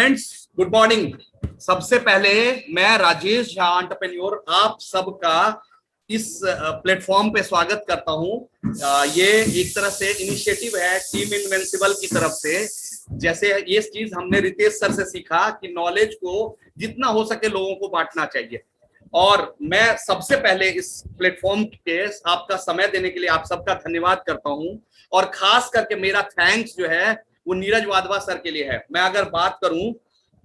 Friends, good morning. सबसे पहले मैं राजेश झा एंटरप्रेन्योर आप सबका इस प्लेटफॉर्म पे स्वागत करता हूं। ये एक तरह से इनिशिएटिव है टीम इनविंसिबल की तरफ से। जैसे ये चीज हमने रितेश सर से सीखा कि नॉलेज को जितना हो सके लोगों को बांटना चाहिए। और मैं सबसे पहले इस प्लेटफॉर्म के आपका समय देने के लिए आप सबका धन्यवाद करता हूं। और खास करके मेरा थैंक्स जो है वो नीरज वाधवा सर के लिए है। मैं अगर बात करूं,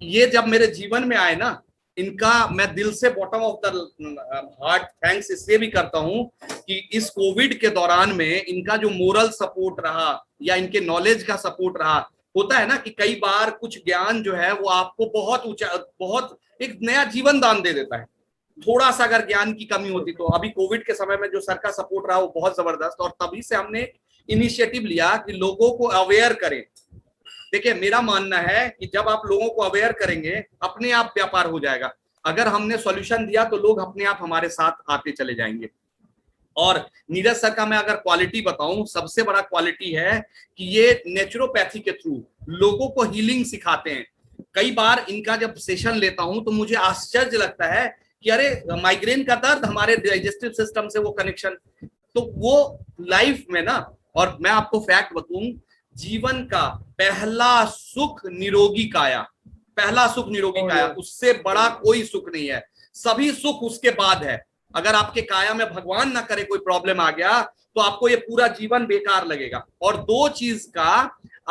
ये जब मेरे जीवन में आए ना, इनका मैं दिल से bottom of the heart thanks इसलिए भी करता हूं कि इस कोविड के दौरान में इनका जो मोरल सपोर्ट रहा या इनके नॉलेज का सपोर्ट रहा। होता है ना कि कई बार कुछ ज्ञान जो है वो आपको बहुत ऊंचा, बहुत एक नया जीवन दान दे देता है। थोड़ा सा अगर ज्ञान की कमी होती तो अभी कोविड के समय में जो सर का सपोर्ट रहा वो बहुत जबरदस्त। और तभी से हमने इनिशिएटिव लिया कि लोगों को अवेयर करें। देखिए, मेरा मानना है कि जब आप लोगों को अवेयर करेंगे अपने आप व्यापार हो जाएगा। अगर हमने सॉल्यूशन दिया तो लोग अपने आप हमारे साथ आते चले जाएंगे। और नीरज सर का मैं अगर क्वालिटी बताऊं, सबसे बड़ा क्वालिटी है कि ये नेचुरोपैथी के थ्रू लोगों को हीलिंग सिखाते हैं। कई बार इनका जब सेशन लेता हूं तो मुझे आश्चर्य लगता है कि अरे, माइग्रेन का दर्द, हमारे डाइजेस्टिव सिस्टम से वो कनेक्शन, तो वो लाइफ में ना। और मैं आपको फैक्ट बताऊं, जीवन का पहला सुख निरोगी काया, पहला सुख निरोगी काया, उससे बड़ा कोई सुख नहीं है। सभी सुख उसके बाद है। अगर आपके काया में भगवान ना करे कोई प्रॉब्लम आ गया तो आपको ये पूरा जीवन बेकार लगेगा। और दो चीज का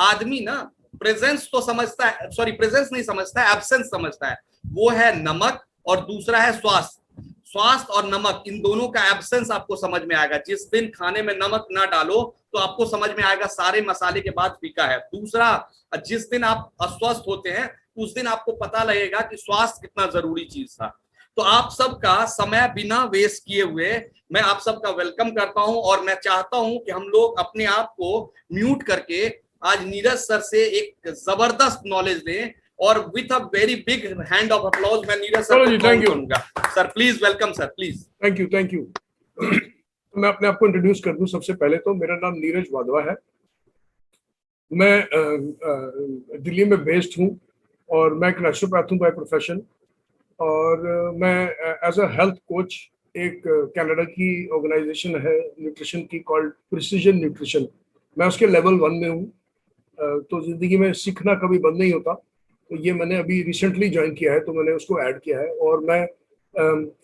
आदमी ना प्रेजेंस तो समझता है, सॉरी प्रेजेंस नहीं समझता है, एब्सेंस समझता है। वो है नमक और दूसरा है स्वास्थ्य। स्वास्थ्य और नमक, इन दोनों का एब्सेंस आपको समझ में आएगा। जिस दिन खाने में नमक ना डालो तो आपको समझ में आएगा सारे मसाले के बाद फीका है। दूसरा, जिस दिन आप अस्वस्थ होते हैं उस दिन आपको पता लगेगा कि स्वास्थ्य कितना जरूरी चीज था। तो आप सबका समय बिना वेस्ट किए हुए मैं आप सबका वेलकम करता हूं। और मैं चाहता हूं कि हम लोग अपने आप को म्यूट करके आज नीरज सर से एक जबरदस्त नॉलेज लें। और with a very big hand of applause मैं नीरज सर को थैंक करूंगा। Sir please, welcome sir, please. Thank you. मैं अपने आप को इंट्रोड्यूस कर दूं। सबसे पहले तो मेरा नाम नीरज वाधवा है। मैं दिल्ली में बेस्ड हूं और मैं एक नेचुरोपैथ हूं बाय प्रोफेशन। और मैं एज अ हेल्थ कोच, एक कनाडा की ऑर्गेनाइजेशन है न्यूट्रिशन की, कॉल्ड प्रिसीजन न्यूट्रिशन, मैं उसके लेवल 1 में हूँ। तो जिंदगी में सीखना कभी बंद नहीं होता। तो ये मैंने अभी रिसेंटली ज्वाइन किया है, तो मैंने उसको ऐड किया है। और मैं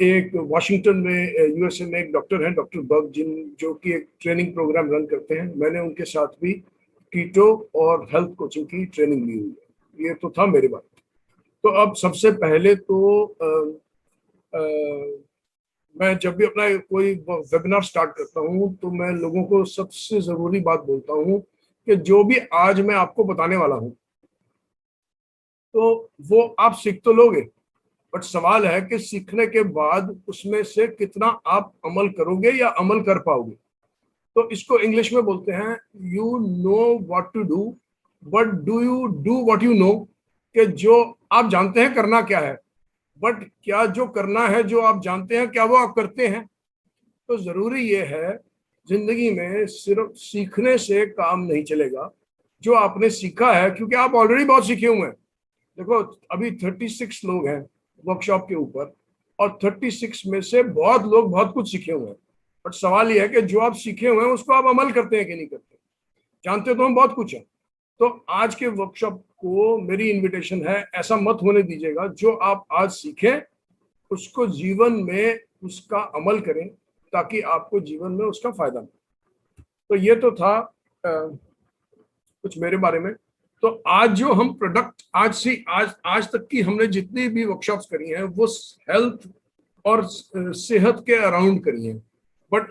एक वाशिंगटन में, यूएसए में एक डॉक्टर हैं, डॉक्टर बग, जो कि एक ट्रेनिंग प्रोग्राम रन करते हैं। मैंने उनके साथ भी कीटो और हेल्थ कोचिंग की ट्रेनिंग ली हुई है। ये तो था मेरे बारे में। तो अब सबसे पहले तो मैं जब भी अपना कोई वेबिनार स्टार्ट करता हूँ तो मैं लोगों को सबसे जरूरी बात बोलता हूँ कि जो भी आज मैं आपको बताने वाला हूँ तो वो आप सीख तो लोगे, बट सवाल है कि सीखने के बाद उसमें से कितना आप अमल करोगे या अमल कर पाओगे। तो इसको इंग्लिश में बोलते हैं you know what to do, but do you do what you know. कि जो आप जानते हैं करना क्या है, बट क्या जो करना है, जो आप जानते हैं, क्या वो आप करते हैं। तो जरूरी ये है, जिंदगी में सिर्फ सीखने से काम नहीं चलेगा। जो आपने सीखा है, क्योंकि आप ऑलरेडी बहुत सीखे हुए हैं। देखो, अभी 36 लोग हैं वर्कशॉप के ऊपर, और 36 में से बहुत लोग बहुत कुछ सीखे हुए हैं। बट सवाल यह है कि जो आप सीखे हुए हैं उसको आप अमल करते हैं कि नहीं करते। जानते तो हम बहुत कुछ है। तो आज के वर्कशॉप को मेरी इनविटेशन है, ऐसा मत होने दीजिएगा जो आप आज सीखें उसको जीवन में उसका अमल करें, ताकि आपको जीवन में उसका फायदा मिले। तो ये तो था कुछ मेरे बारे में। तो आज जो हम प्रोडक्ट, आज तक की हमने जितनी भी वर्कशॉप्स करी हैं वो हेल्थ और सेहत के अराउंड करी हैं। बट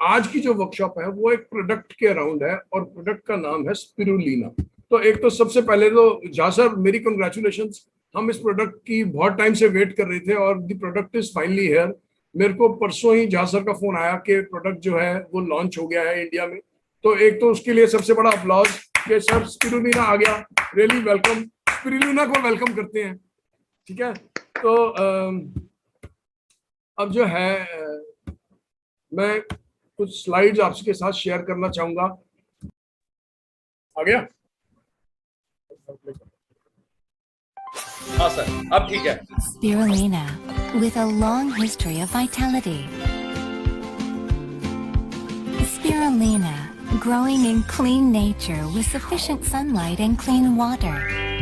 आज की जो वर्कशॉप है वो एक प्रोडक्ट के अराउंड है, और प्रोडक्ट का नाम है स्पिरुलिना। तो एक तो सबसे पहले तो झा सर, मेरी कंग्रेचुलेशंस। हम इस प्रोडक्ट की बहुत टाइम से वेट कर रहे थे और the product is finally here. मेरे को परसों ही झा सर का फोन आया कि प्रोडक्ट जो है वो लॉन्च हो गया है इंडिया में। तो एक तो उसके लिए सबसे बड़ा अपलॉज कि सर स्पिरुलिना आ गया। रियली वेलकम, स्पिरुलिना को वेलकम करते हैं। ठीक है, तो अब जो है मैं कुछ स्लाइड्स आपके साथ शेयर करना चाहूंगा। आ गया? हाँ सर, अब ठीक है। Spirulina, with a long history of vitality. Spirulina, growing in clean nature with sufficient sunlight and clean water,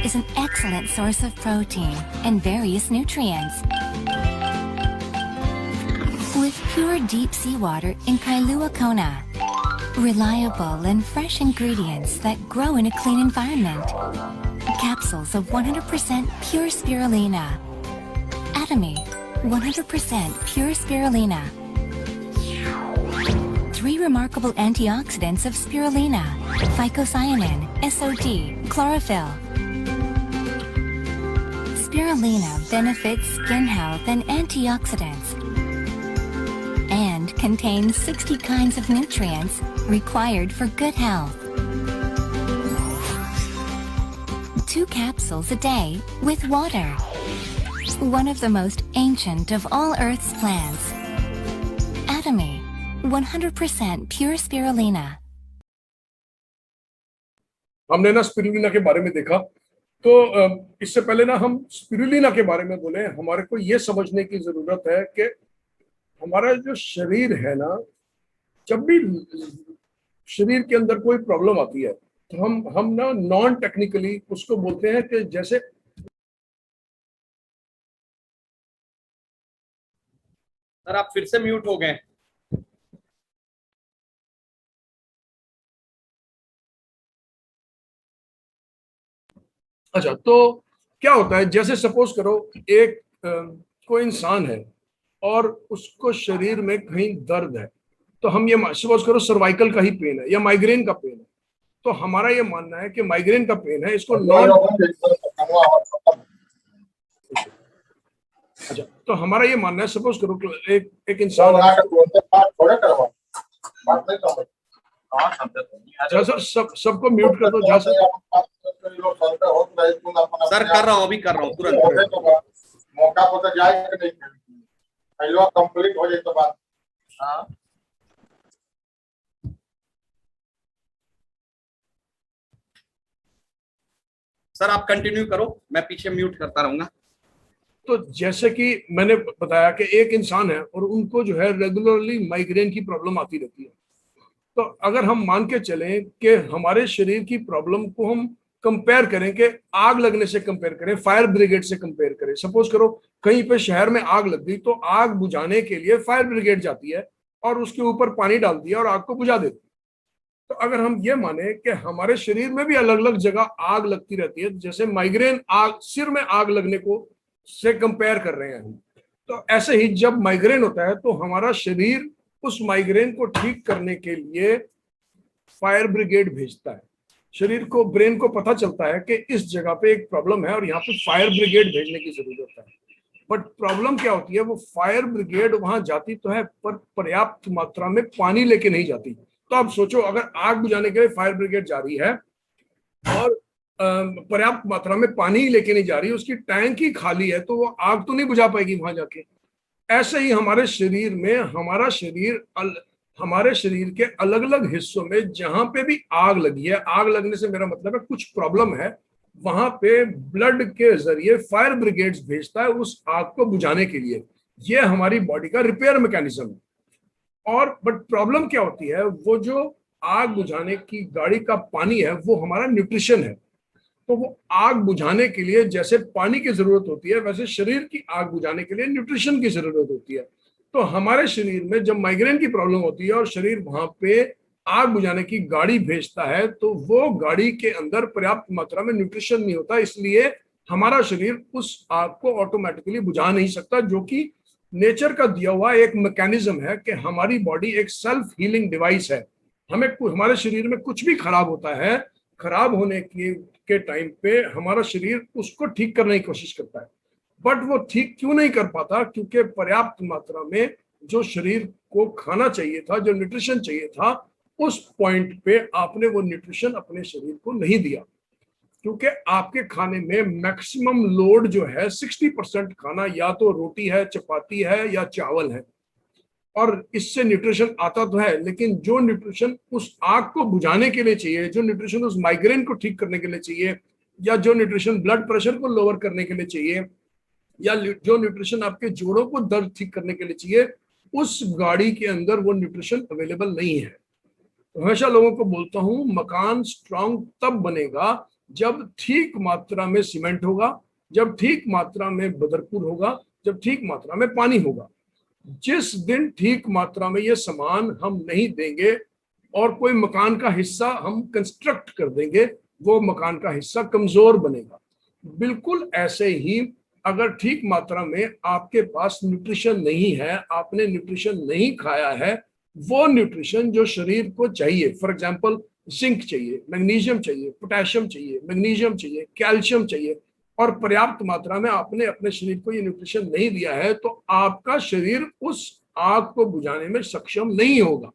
is an excellent source of protein and various nutrients. With pure deep seawater in Kailua Kona, reliable and fresh ingredients that grow in a clean environment. Capsules of 100% pure spirulina. Atomy, 100% pure spirulina. 3 remarkable antioxidants of spirulina: phycocyanin, SOD, chlorophyll. Spirulina benefits skin health and antioxidants, and contains 60 kinds of nutrients required for good health. 2 capsules a day with water. One of the most ancient of all Earth's plants. Atomy, 100% pure spirulina. हमने ना spirulina के बारे में देखा, तो इससे पहले ना हम स्पिरुलिना के बारे में बोले, हमारे को ये समझने की जरूरत है कि हमारा जो शरीर है ना, जब भी शरीर के अंदर कोई प्रॉब्लम आती है तो हम ना नॉन टेक्निकली उसको बोलते हैं कि जैसे सर आप फिर से म्यूट हो गए। अच्छा, तो क्या होता है, जैसे सपोज करो एक कोई इंसान है और उसको शरीर में कहीं दर्द है, तो हम ये सपोज करो सर्वाइकल का ही पेन है या माइग्रेन का पेन है, तो हमारा ये मानना है कि माइग्रेन का पेन है, इसको अच्छा, तो हमारा ये मानना है, सपोज करो एक इंसान सबको म्यूट कर दो। सर कर रहा हूँ, अभी कर रहा हूँ तुरंत। मौका को तो जाए कि नहीं, कंप्लीट हो जाए तो बात। हाँ सर आप कंटिन्यू करो, मैं पीछे म्यूट करता रहूंगा। तो जैसे कि मैंने बताया कि एक इंसान है और उनको जो है रेगुलरली माइग्रेन की प्रॉब्लम आती रहती है, तो अगर हम मान के चलें कि हमारे शरीर की प्रॉब्लम को हम कंपेयर करें कि आग लगने से कंपेयर करें, फायर ब्रिगेड से कंपेयर करें, सपोज करो कहीं पे शहर में आग लग गई, तो आग बुझाने के लिए फायर ब्रिगेड जाती है और उसके ऊपर पानी डालती है और आग को बुझा देती है। तो अगर हम ये माने कि हमारे शरीर में भी अलग अलग जगह आग लगती रहती है, जैसे माइग्रेन आग, सिर में आग लगने को से कंपेयर कर रहे हैं हम, तो ऐसे ही जब माइग्रेन होता है तो हमारा शरीर उस माइग्रेन को ठीक करने के लिए फायर ब्रिगेड भेजता है। शरीर को, ब्रेन को पता चलता है कि इस जगह पे एक प्रॉब्लम है और यहाँ पे फायर ब्रिगेड भेजने की जरूरत है। बट प्रॉब्लम क्या होती है, वो फायर ब्रिगेड वहां जाती तो है पर पर्याप्त मात्रा में पानी लेके नहीं जाती। तो आप सोचो, अगर आग बुझाने के लिए फायर ब्रिगेड जा रही है और पर्याप्त मात्रा में पानी लेके नहीं जा रही, उसकी टैंक ही खाली है, तो वो आग तो नहीं बुझा पाएगी वहां जाके। ऐसे ही हमारे शरीर में, हमारे शरीर के अलग अलग हिस्सों में जहां पे भी आग लगी है, आग लगने से मेरा मतलब है कुछ प्रॉब्लम है, वहां पे ब्लड के जरिए फायर ब्रिगेड्स भेजता है उस आग को बुझाने के लिए। ये हमारी बॉडी का रिपेयर मैकेनिज्म है। और बट प्रॉब्लम क्या होती है, वो जो आग बुझाने की गाड़ी का पानी है वो हमारा न्यूट्रिशन है। तो वो आग बुझाने के लिए जैसे पानी की जरूरत होती है, वैसे शरीर की आग बुझाने के लिए न्यूट्रिशन की जरूरत होती है। तो हमारे शरीर में जब माइग्रेन की प्रॉब्लम होती है और शरीर वहां पे आग बुझाने की गाड़ी भेजता है, तो वो गाड़ी के अंदर पर्याप्त मात्रा में न्यूट्रिशन नहीं होता, इसलिए हमारा शरीर उस आग को ऑटोमेटिकली बुझा नहीं सकता, जो कि नेचर का दिया हुआ एक मैकेनिज्म है कि हमारी बॉडी एक सेल्फ हीलिंग डिवाइस है। हमारे शरीर में कुछ भी खराब होता है, खराब होने के टाइम पे हमारा शरीर उसको ठीक करने की कोशिश करता है, बट वो ठीक क्यों नहीं कर पाता, क्योंकि पर्याप्त मात्रा में जो शरीर को खाना चाहिए था, जो न्यूट्रिशन चाहिए था, उस पॉइंट पे आपने वो न्यूट्रिशन अपने शरीर को नहीं दिया। क्योंकि आपके खाने में मैक्सिमम लोड जो है 60% खाना या तो रोटी है, चपाती है या चावल है, और इससे न्यूट्रिशन आता तो है, लेकिन जो न्यूट्रिशन उस आग को बुझाने के लिए चाहिए, जो न्यूट्रिशन उस माइग्रेन को ठीक करने के लिए चाहिए, या जो न्यूट्रिशन ब्लड प्रेशर को लोअर करने के लिए चाहिए, या जो न्यूट्रिशन आपके जोड़ों को दर्द ठीक करने के लिए चाहिए, उस गाड़ी के अंदर वो न्यूट्रिशन अवेलेबल नहीं है। तो हमेशा लोगों को बोलता हूं, मकान स्ट्रांग तब बनेगा जब ठीक मात्रा में सीमेंट होगा, जब ठीक मात्रा में बदरपुर होगा, जब ठीक मात्रा में पानी होगा। जिस दिन ठीक मात्रा में ये सामान हम नहीं देंगे और कोई मकान का हिस्सा हम कंस्ट्रक्ट कर देंगे, वो मकान का हिस्सा कमजोर बनेगा। बिल्कुल ऐसे ही अगर ठीक मात्रा में आपके पास न्यूट्रिशन नहीं है, आपने न्यूट्रिशन नहीं खाया है, वो न्यूट्रिशन जो शरीर को चाहिए, फॉर एग्जांपल जिंक चाहिए, मैग्नीशियम चाहिए, पोटेशियम चाहिए, मैग्नीशियम चाहिए, कैल्शियम चाहिए, और पर्याप्त मात्रा में आपने अपने शरीर को ये न्यूट्रिशन नहीं दिया है, तो आपका शरीर उस आग को बुझाने में सक्षम नहीं होगा।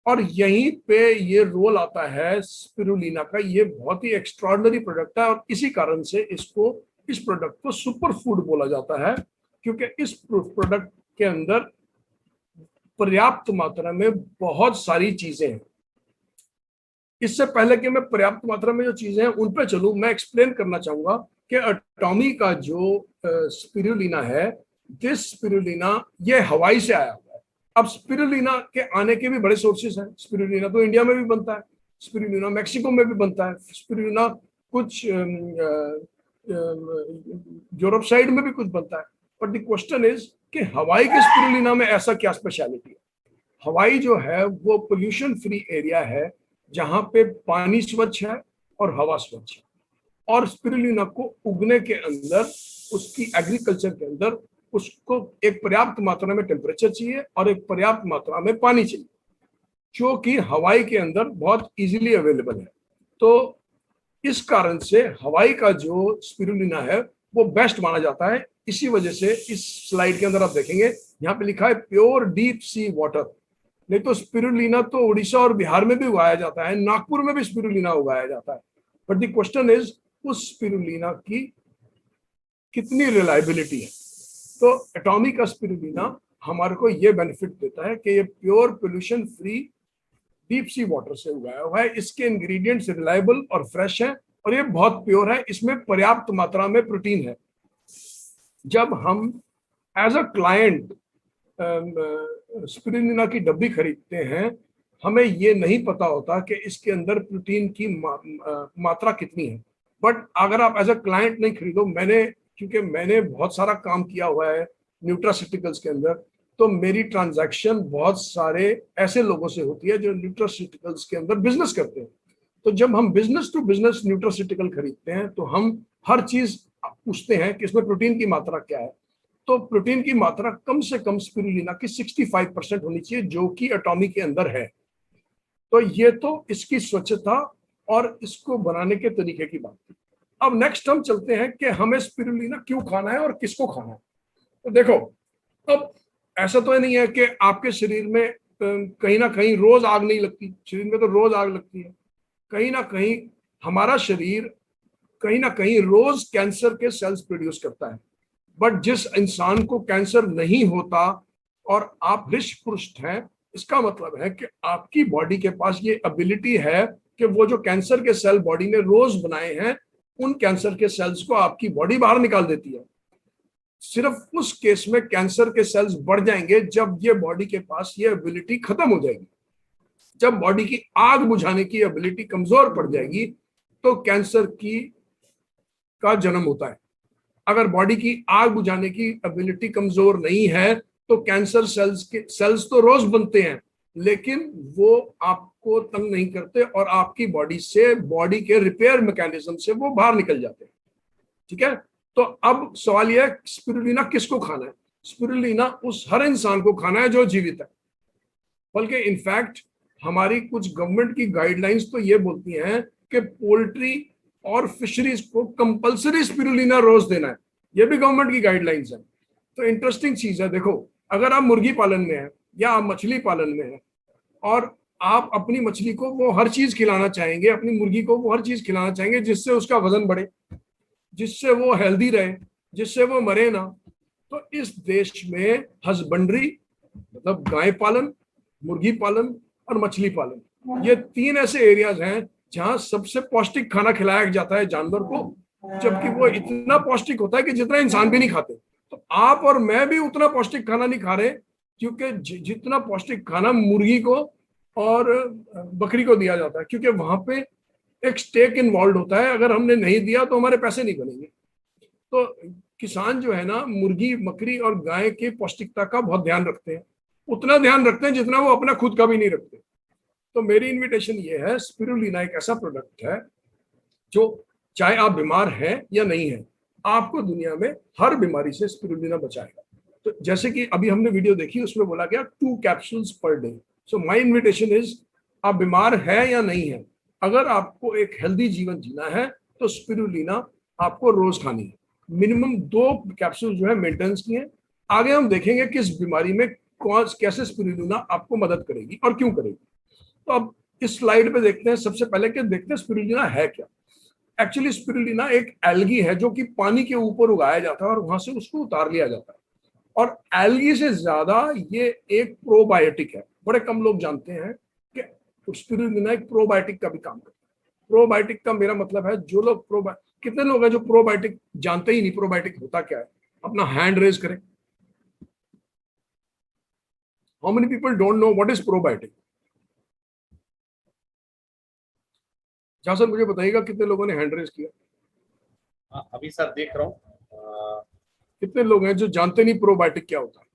और यहीं पे ये रोल आता है स्पिरुलिना का। ये बहुत ही एक्स्ट्रॉर्डिनरी प्रोडक्ट है और इसी कारण से इस प्रोडक्ट को सुपर फूड बोला जाता है, क्योंकि इस प्रोडक्ट के अंदर पर्याप्त मात्रा में बहुत सारी चीजें हैं। इससे पहले कि मैं पर्याप्त मात्रा में जो चीजें हैं उन पे चलूं, मैं एक्सप्लेन करना चाहूंगा कि एटॉमी का जो स्पिरुलिना है, दिस स्पिरुलिना ये हवाई से आया हुआ है। अब स्पिरुलिना के आने के भी बड़े सोर्सेस हैं। स्पिरुलिना तो इंडिया में भी बनता है, स्पिरुलिना मैक्सिको में भी बनता है, स्पिरुलिना कुछ यूरोप साइड में भी कुछ बनता है। बट द क्वेश्चन इज कि हवाई के स्पिरुलिना में ऐसा क्या स्पेशलिटी है। हवाई जो है वो पोल्यूशन फ्री एरिया है, जहां पे पानी स्वच्छ है और हवा स्वच्छ है, और स्पिरुलिना को उगने के अंदर, उसकी एग्रीकल्चर के अंदर, उसको एक पर्याप्त मात्रा में टेम्परेचर चाहिए और एक पर्याप्त मात्रा में पानी चाहिए, जो कि हवाई के अंदर बहुत इजीली अवेलेबल है। तो इस कारण से हवाई का जो स्पिरुलिना है वो बेस्ट माना जाता है। इसी वजह से इस स्लाइड के अंदर आप देखेंगे यहाँ पे लिखा है प्योर डीप सी वाटर। नहीं तो स्पिरुलिना तो उड़ीसा और बिहार में भी उगाया जाता है, नागपुर में भी स्पिरुलिना उगाया जाता है। बट द क्वेश्चन इज उस स्पिरुलिना की कितनी रिलायबिलिटी है। तो एटॉमी का स्पिरुलिना हमारे को ये बेनिफिट देता है कि ये pure pollution free deep sea water से उगाया हुआ है, इसके इंग्रेडिएंट्स रिलायबल और फ्रेश हैं, और ये बहुत प्योर है, इसमें पर्याप्त मात्रा में प्रोटीन है। जब हम एज अ क्लाइंट स्पिरुलिना की डब्बी खरीदते हैं, हमें ये नहीं पता होता कि इसके अंदर प्रोटीन की मात्रा कितनी है। बट अगर आप एज अ क्लाइंट नहीं खरीदो, क्योंकि मैंने बहुत सारा काम किया हुआ है न्यूट्रास्यूटिकल्स के अंदर, तो मेरी ट्रांजैक्शन बहुत सारे ऐसे लोगों से होती है जो न्यूट्रास्यूटिकल्स के अंदर बिजनेस करते हैं। तो जब हम बिजनेस टू बिजनेस न्यूट्रास्यूटिकल खरीदते हैं तो हम हर चीज पूछते हैं कि इसमें प्रोटीन की मात्रा क्या है। तो प्रोटीन की मात्रा कम से कम स्पिरुलिना की 65% होनी चाहिए, जो कि एटॉमी के अंदर है। तो ये तो इसकी स्वच्छता और इसको बनाने के तरीके की बात थी। अब नेक्स्ट हम चलते हैं कि हमें स्पिरुलिना क्यों खाना है और किसको खाना है। तो देखो, अब ऐसा तो नहीं है कि आपके शरीर में कहीं ना कहीं रोज आग नहीं लगती। शरीर में तो रोज आग लगती है। कहीं ना कहीं हमारा शरीर कहीं ना कहीं रोज कैंसर के सेल्स प्रोड्यूस करता है। बट जिस इंसान को कैंसर नहीं होता और आप हृष्ट पुष्ट हैं, इसका मतलब है कि आपकी बॉडी के पास ये एबिलिटी है कि वो जो कैंसर के सेल बॉडी ने रोज बनाए हैं, उन कैंसर के सेल्स को आपकी बॉडी बाहर निकाल देती है। सिर्फ उस केस में कैंसर के सेल्स बढ़ जाएंगे जब ये बॉडी के पास ये एबिलिटी खत्म हो जाएगी। जब बॉडी की आग बुझाने की एबिलिटी कमजोर पड़ जाएगी तो कैंसर का जन्म होता है। अगर बॉडी की आग बुझाने की एबिलिटी कमजोर नहीं है तो कैंसर सेल्स तो रोज बनते हैं, लेकिन वो आपको तंग नहीं करते और आपकी बॉडी के रिपेयर मैकेनिज्म से वो बाहर निकल जाते हैं। ठीक है, तो अब सवाल यह है स्पिरुलिना किसको खाना है। स्पिरुलिना उस हर इंसान को खाना है जो जीवित है। बल्कि इनफैक्ट हमारी कुछ गवर्नमेंट की गाइडलाइंस तो ये बोलती हैं कि पोल्ट्री और फिशरीज को कंपलसरी स्पिरुलिना रोज देना है। ये भी गवर्नमेंट की गाइडलाइंस है। तो इंटरेस्टिंग चीज है, देखो, अगर आप मुर्गी पालन में है या आप मछली पालन में है और आप अपनी मछली को वो हर चीज खिलाना चाहेंगे, अपनी मुर्गी को वो हर चीज खिलाना चाहेंगे जिससे उसका वजन बढ़े, जिससे वो हेल्दी रहे, जिससे वो मरे ना, तो इस देश में हस्बेंड्री मतलब गाय पालन, मुर्गी पालन और मछली पालन, ये तीन ऐसे एरियाज हैं जहाँ सबसे पौष्टिक खाना खिलाया जाता है जानवर को, जबकि वो इतना पौष्टिक होता है कि जितना इंसान भी नहीं खाते। तो आप और मैं भी उतना पौष्टिक खाना नहीं खा रहे, क्योंकि जितना पौष्टिक खाना मुर्गी को और बकरी को दिया जाता है, क्योंकि वहां पे एक स्टेक इन्वॉल्व होता है। अगर हमने नहीं दिया तो हमारे पैसे नहीं बनेंगे। तो किसान जो है ना, मुर्गी, बकरी और गाय की पौष्टिकता का बहुत ध्यान रखते हैं, उतना ध्यान रखते हैं जितना वो अपना खुद का भी नहीं रखते। तो मेरी इनविटेशन ये है, स्पिरुलिना एक ऐसा प्रोडक्ट है जो चाहे आप बीमार हैं या नहीं हैं, आपको दुनिया में हर बीमारी से स्पिरुलिना बचाएगा। तो जैसे कि अभी हमने वीडियो देखी, उसमें बोला गया 2 capsules per day. So my invitation is, आप बीमार हैं या नहीं है, अगर आपको एक हेल्दी जीवन जीना है तो स्पिरुलिना आपको रोज खानी है। मिनिमम 2 कैप्सूल जो है मेंटेनेंस की है। आगे हम देखेंगे किस बीमारी में कैसे स्पिरुलिना आपको मदद करेगी और क्यों करेगी। तो अब इस स्लाइड पे देखते हैं, सबसे पहले कि देखते हैं स्पिरुलिना है क्या। एक्चुअली स्पिरुलिना एक एल्गी है जो कि पानी के ऊपर उगाया जाता है और वहां से उसको उतार लिया जाता है। और एल्गी से ज्यादा ये एक प्रोबायोटिक है। बड़े कम लोग जानते हैं कि स्पिरुलिना एक प्रोबायोटिक का भी काम करता है। प्रोबायोटिक का मेरा मतलब है, जो लोग कितने लोग हैं जो प्रोबायोटिक जानते ही नहीं प्रोबायोटिक होता क्या है? अपना हैंड रेज करें। How many people don't know what is probiotic? जहाँ सर मुझे बताइएगा कितने लोगों ने हैंड रेज किया? अभी सर देख रहा हूँ। कितने लोग हैं जो जानते नहीं प्रोबायोटिक क्या होता है?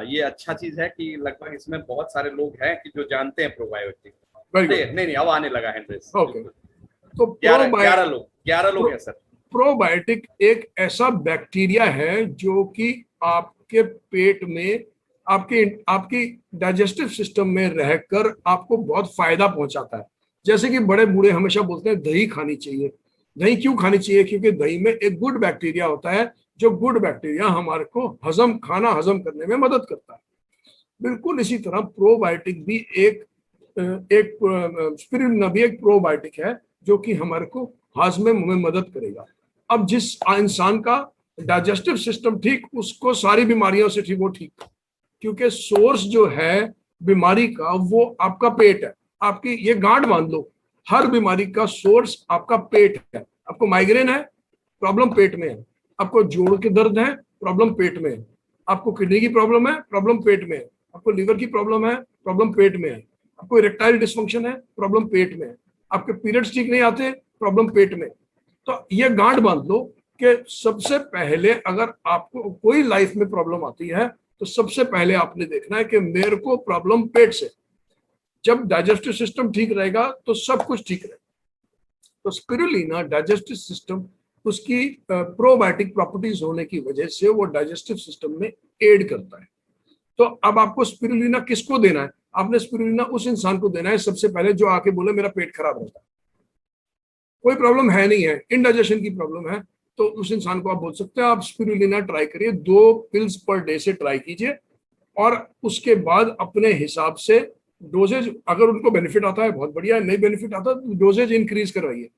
ये अच्छा चीज है कि लगभग इसमें बहुत सारे लोग हैं कि जो जानते हैं प्रोबायोटिक। नहीं, अब आने लगा हैंड रेज। ओके, तो 11 लोग हैं सर। प्रोबायोटिक एक ऐसा बैक्टीरिया है जो कि आपके पेट में, आपकी डाइजेस्टिव सिस्टम में रहकर आपको बहुत फायदा पहुंचाता है। जैसे कि बड़े बूढ़े हमेशा बोलते हैं दही खानी चाहिए। दही क्यों खानी चाहिए? क्योंकि दही में एक गुड बैक्टीरिया होता है, जो गुड बैक्टीरिया हमारे को खाना हजम करने में मदद करता है। बिल्कुल इसी तरह प्रोबायोटिक भी एक स्पिरुलिना भी एक प्रोबायोटिक है जो कि हमारे को हाजमे में मदद करेगा। अब जिस इंसान का डाइजेस्टिव सिस्टम ठीक, उसको सारी बीमारियों से ठीक, वो ठीक, क्योंकि सोर्स जो है बीमारी का वो आपका पेट है। आपकी ये गांठ बांध लो, हर बीमारी का सोर्स आपका पेट है। आपको माइग्रेन है, प्रॉब्लम पेट में है। आपको जोड़ के दर्द है, प्रॉब्लम पेट में है। आपको किडनी की प्रॉब्लम है, प्रॉब्लम पेट में है। आपको लीवर की प्रॉब्लम है, प्रॉब्लम पेट में है। आपको इरेक्टाइल डिस्फंक्शन है, प्रॉब्लम पेट में है। आपके पीरियड्स ठीक नहीं आते, प्रॉब्लम पेट में। तो ये गांठ बांध लो कि सबसे पहले अगर आपको कोई लाइफ में प्रॉब्लम आती है तो सबसे पहले आपने देखना है कि मेरे को प्रॉब्लम पेट से। जब डाइजेस्टिव सिस्टम ठीक रहेगा तो सब कुछ ठीक रहेगा। तो स्पिरुलिना डाइजेस्टिव सिस्टम, उसकी प्रोबायोटिक प्रॉपर्टीज होने की वजह से वो डाइजेस्टिव सिस्टम में एड करता है। तो अब आपको स्पिरुलिना किसको देना है? आपने स्पिरुलिना उस इंसान को देना है सबसे पहले जो आके बोले मेरा पेट खराब रहता है, कोई प्रॉब्लम है नहीं है, इंडाइजेशन की प्रॉब्लम है, तो उस इंसान को आप बोल सकते हैं आप स्पिरुलिना ट्राई करिए। 2 पिल्स पर डे से ट्राई कीजिए और उसके बाद अपने हिसाब से डोजेज, अगर उनको बेनिफिट आता है बहुत बढ़िया है, नहीं बेनिफिट आता तो डोजेज इंक्रीज करवाइए।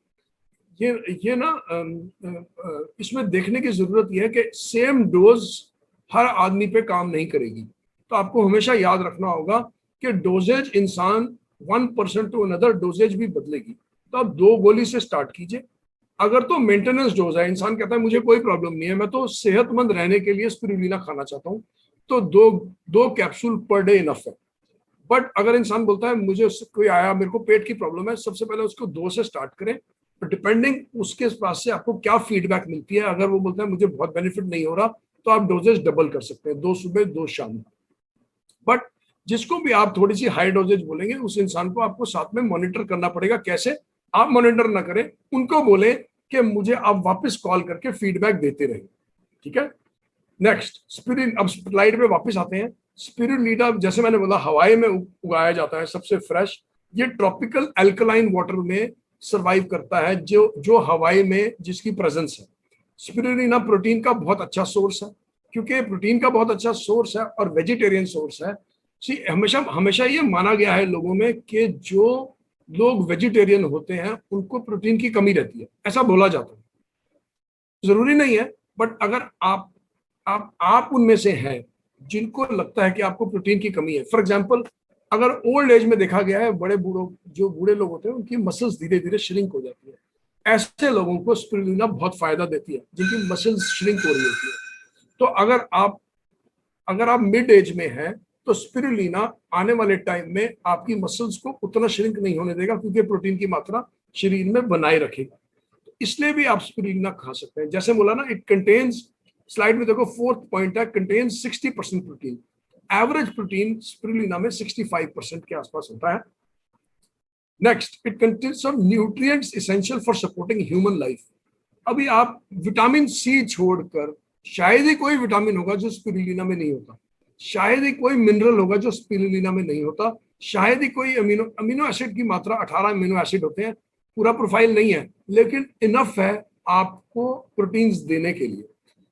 ये ना इसमें देखने की जरूरत यह है कि सेम डोज हर आदमी पे काम नहीं करेगी। तो आपको हमेशा याद रखना होगा कि डोजेज इंसान 1% टू अनदर डोजेज भी बदलेगी। तो आप 2 गोली से स्टार्ट कीजिए। अगर तो मेंटेनेंस डोज है, इंसान कहता है मुझे कोई प्रॉब्लम नहीं है, मैं तो सेहतमंद रहने के लिए स्पिरुलिना खाना चाहता हूँ, तो 2 कैप्सूल पर डे इनफ है। बट अगर इंसान बोलता है मुझे कोई आया, मेरे को पेट की प्रॉब्लम है, सबसे पहले उसको 2 से स्टार्ट करें। डिपेंडिंग उसके पास से आपको क्या फीडबैक मिलती है, अगर वो बोलता है मुझे बहुत बेनिफिट नहीं हो रहा तो आप डोजेज डबल कर सकते हैं, 2 सुबह 2 शाम। बट जिसको भी आप थोड़ी सी हाई डोजेज बोलेंगे उस इंसान को आपको साथ में मॉनिटर करना पड़ेगा। कैसे? आप मॉनिटर ना करें, उनको बोले कि मुझे आप वापस कॉल करके फीडबैक देते रहे। ठीक है, नेक्स्ट स्पिरुलिना। अब स्लाइड पे वापस आते हैं। स्पिरुलिना जैसे मैंने बोला हवाई में उगाया जाता है, सबसे फ्रेश। ये ट्रॉपिकल अल्कलाइन वाटर में सरवाइव करता है, जो हवाई में जिसकी प्रेजेंस है। स्पिरुलिना प्रोटीन का बहुत अच्छा सोर्स है, क्योंकि प्रोटीन का बहुत अच्छा सोर्स है और वेजिटेरियन सोर्स है। हमेशा ये माना गया है लोगों में कि जो लोग वेजिटेरियन होते हैं उनको प्रोटीन की कमी रहती है, ऐसा बोला जाता है। जरूरी नहीं है, बट अगर आप उनमें से हैं जिनको लगता है कि आपको प्रोटीन की कमी है, फॉर एग्जांपल अगर ओल्ड एज में देखा गया है, जो बूढ़े लोग होते हैं उनकी मसल्स धीरे धीरे श्रिंक हो जाती है। ऐसे लोगों को स्पिरुलिना बहुत फायदा देती है, जिनकी मसल्स श्रिंक हो रही होती है। तो अगर आप मिड एज में हैं तो स्पिरुलिना आने वाले टाइम में आपकी मसल्स को उतना श्रिंक नहीं होने देगा, क्योंकि प्रोटीन की मात्रा शरीर में बनाए रखेगा। इसलिए भी आप स्पिरुलिना खा सकते हैं। जैसे बोला ना, इट कंटेन्स, स्लाइड में देखो 4th पॉइंट है, contains 60% protein. Average protein spirulina में 65% के आसपास होता है। Next, it contains of nutrients essential for supporting human life. अभी आप विटामिन सी छोड़कर शायद ही कोई विटामिन होगा जो स्पिरुलिना में नहीं होता, शायद ही कोई मिनरल होगा जो स्पिरुलिना में नहीं होता, शायद ही कोई अमीनो एसिड की मात्रा 18 अमीनो एसिड होते हैं। पूरा प्रोफाइल नहीं है, लेकिन इनफ है आपको प्रोटीन्स देने के लिए।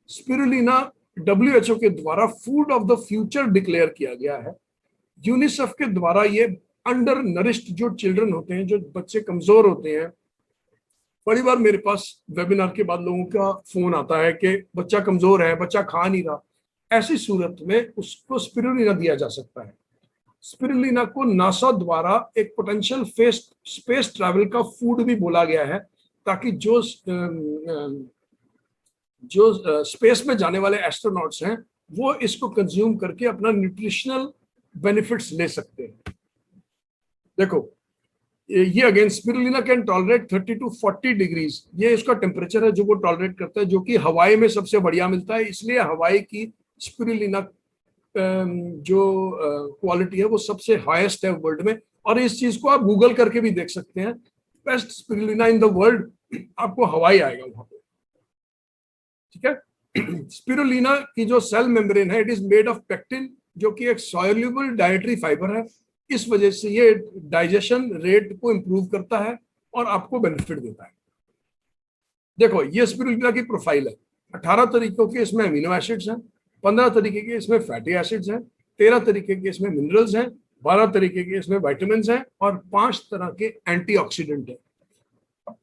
स्पिरुलिना WHO के द्वारा food of the future declare किया गया है। यूनिसेफ के द्वारा ये अंडर नरिश्ड जो चिल्ड्रन होते हैं, जो बच्चे कमजोर होते हैं, बड़ी बार मेरे पास वेबिनार के बाद लोगों का फोन आता है कि बच्चा कमजोर है, बच्चा खा नहीं रहा। ऐसी सूरत में उसको स्पिरुलिना दिया जा सकता है। स्पिरुलिना को नासा द्वारा एक पोटेंशियल स्पेस ट्रैवल का फूड भी बोला गया है, ताकि जो स्पेस में जाने वाले एस्ट्रोनॉट्स हैं वो इसको कंज्यूम करके अपना न्यूट्रिशनल बेनिफिट्स ले सकते हैं। देखो ये again, spirulina can tolerate 30 to 40 degrees, ये इसका टेम्परेचर है जो वो टॉलरेट करता है, जो कि हवाई में सबसे बढ़िया मिलता है। इसलिए हवाई की स्पिरुलिना जो क्वालिटी है वो सबसे हाईएस्ट है वर्ल्ड में। और इस चीज को आप गूगल करके भी देख सकते हैं, best spirulina in the world, आपको हवाई आएगा वहां पे। ठीक है। स्पिरुलिना की जो सेल मेम्ब्रेन है, it is made of pectin, जो कि एक सॉल्युबल डाइटरी फाइबर है। इस वजह से ये डाइजेशन रेट को इंप्रूव करता है और आपको बेनिफिट देता है। देखो ये स्पिरुलिना की प्रोफाइल है। 18 तरीकों के इसमें अमीनो एसिड्स हैं, 15 तरीके के इसमें फैटी एसिड्स हैं, 13 तरीके के इसमें मिनरल्स हैं, 12 तरीके के इसमें विटामिन्स हैं और 5 तरह के एंटीऑक्सीडेंट हैं।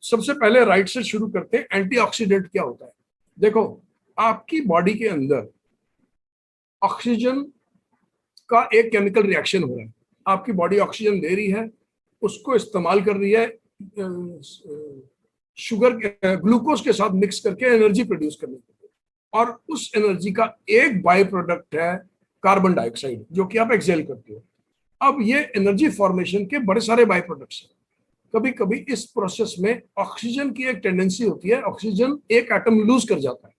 सबसे पहले राइट से शुरू करते हैं। एंटीऑक्सीडेंट क्या होता है? देखो, आपकी बॉडी के अंदर ऑक्सीजन का एक केमिकल रिएक्शन हो रहा है। आपकी बॉडी ऑक्सीजन ले रही है, उसको इस्तेमाल कर रही है ग्लूकोज के साथ मिक्स करके एनर्जी प्रोड्यूस करने के लिए, और उस एनर्जी का एक बाय प्रोडक्ट है कार्बन डाइऑक्साइड, जो कि आप एक्सेल करते हो। अब ये एनर्जी फॉर्मेशन के बड़े सारे बाय प्रोडक्ट्स हैं। कभी कभी इस प्रोसेस में ऑक्सीजन की एक टेंडेंसी होती है, ऑक्सीजन एक एटम लूज कर जाता है।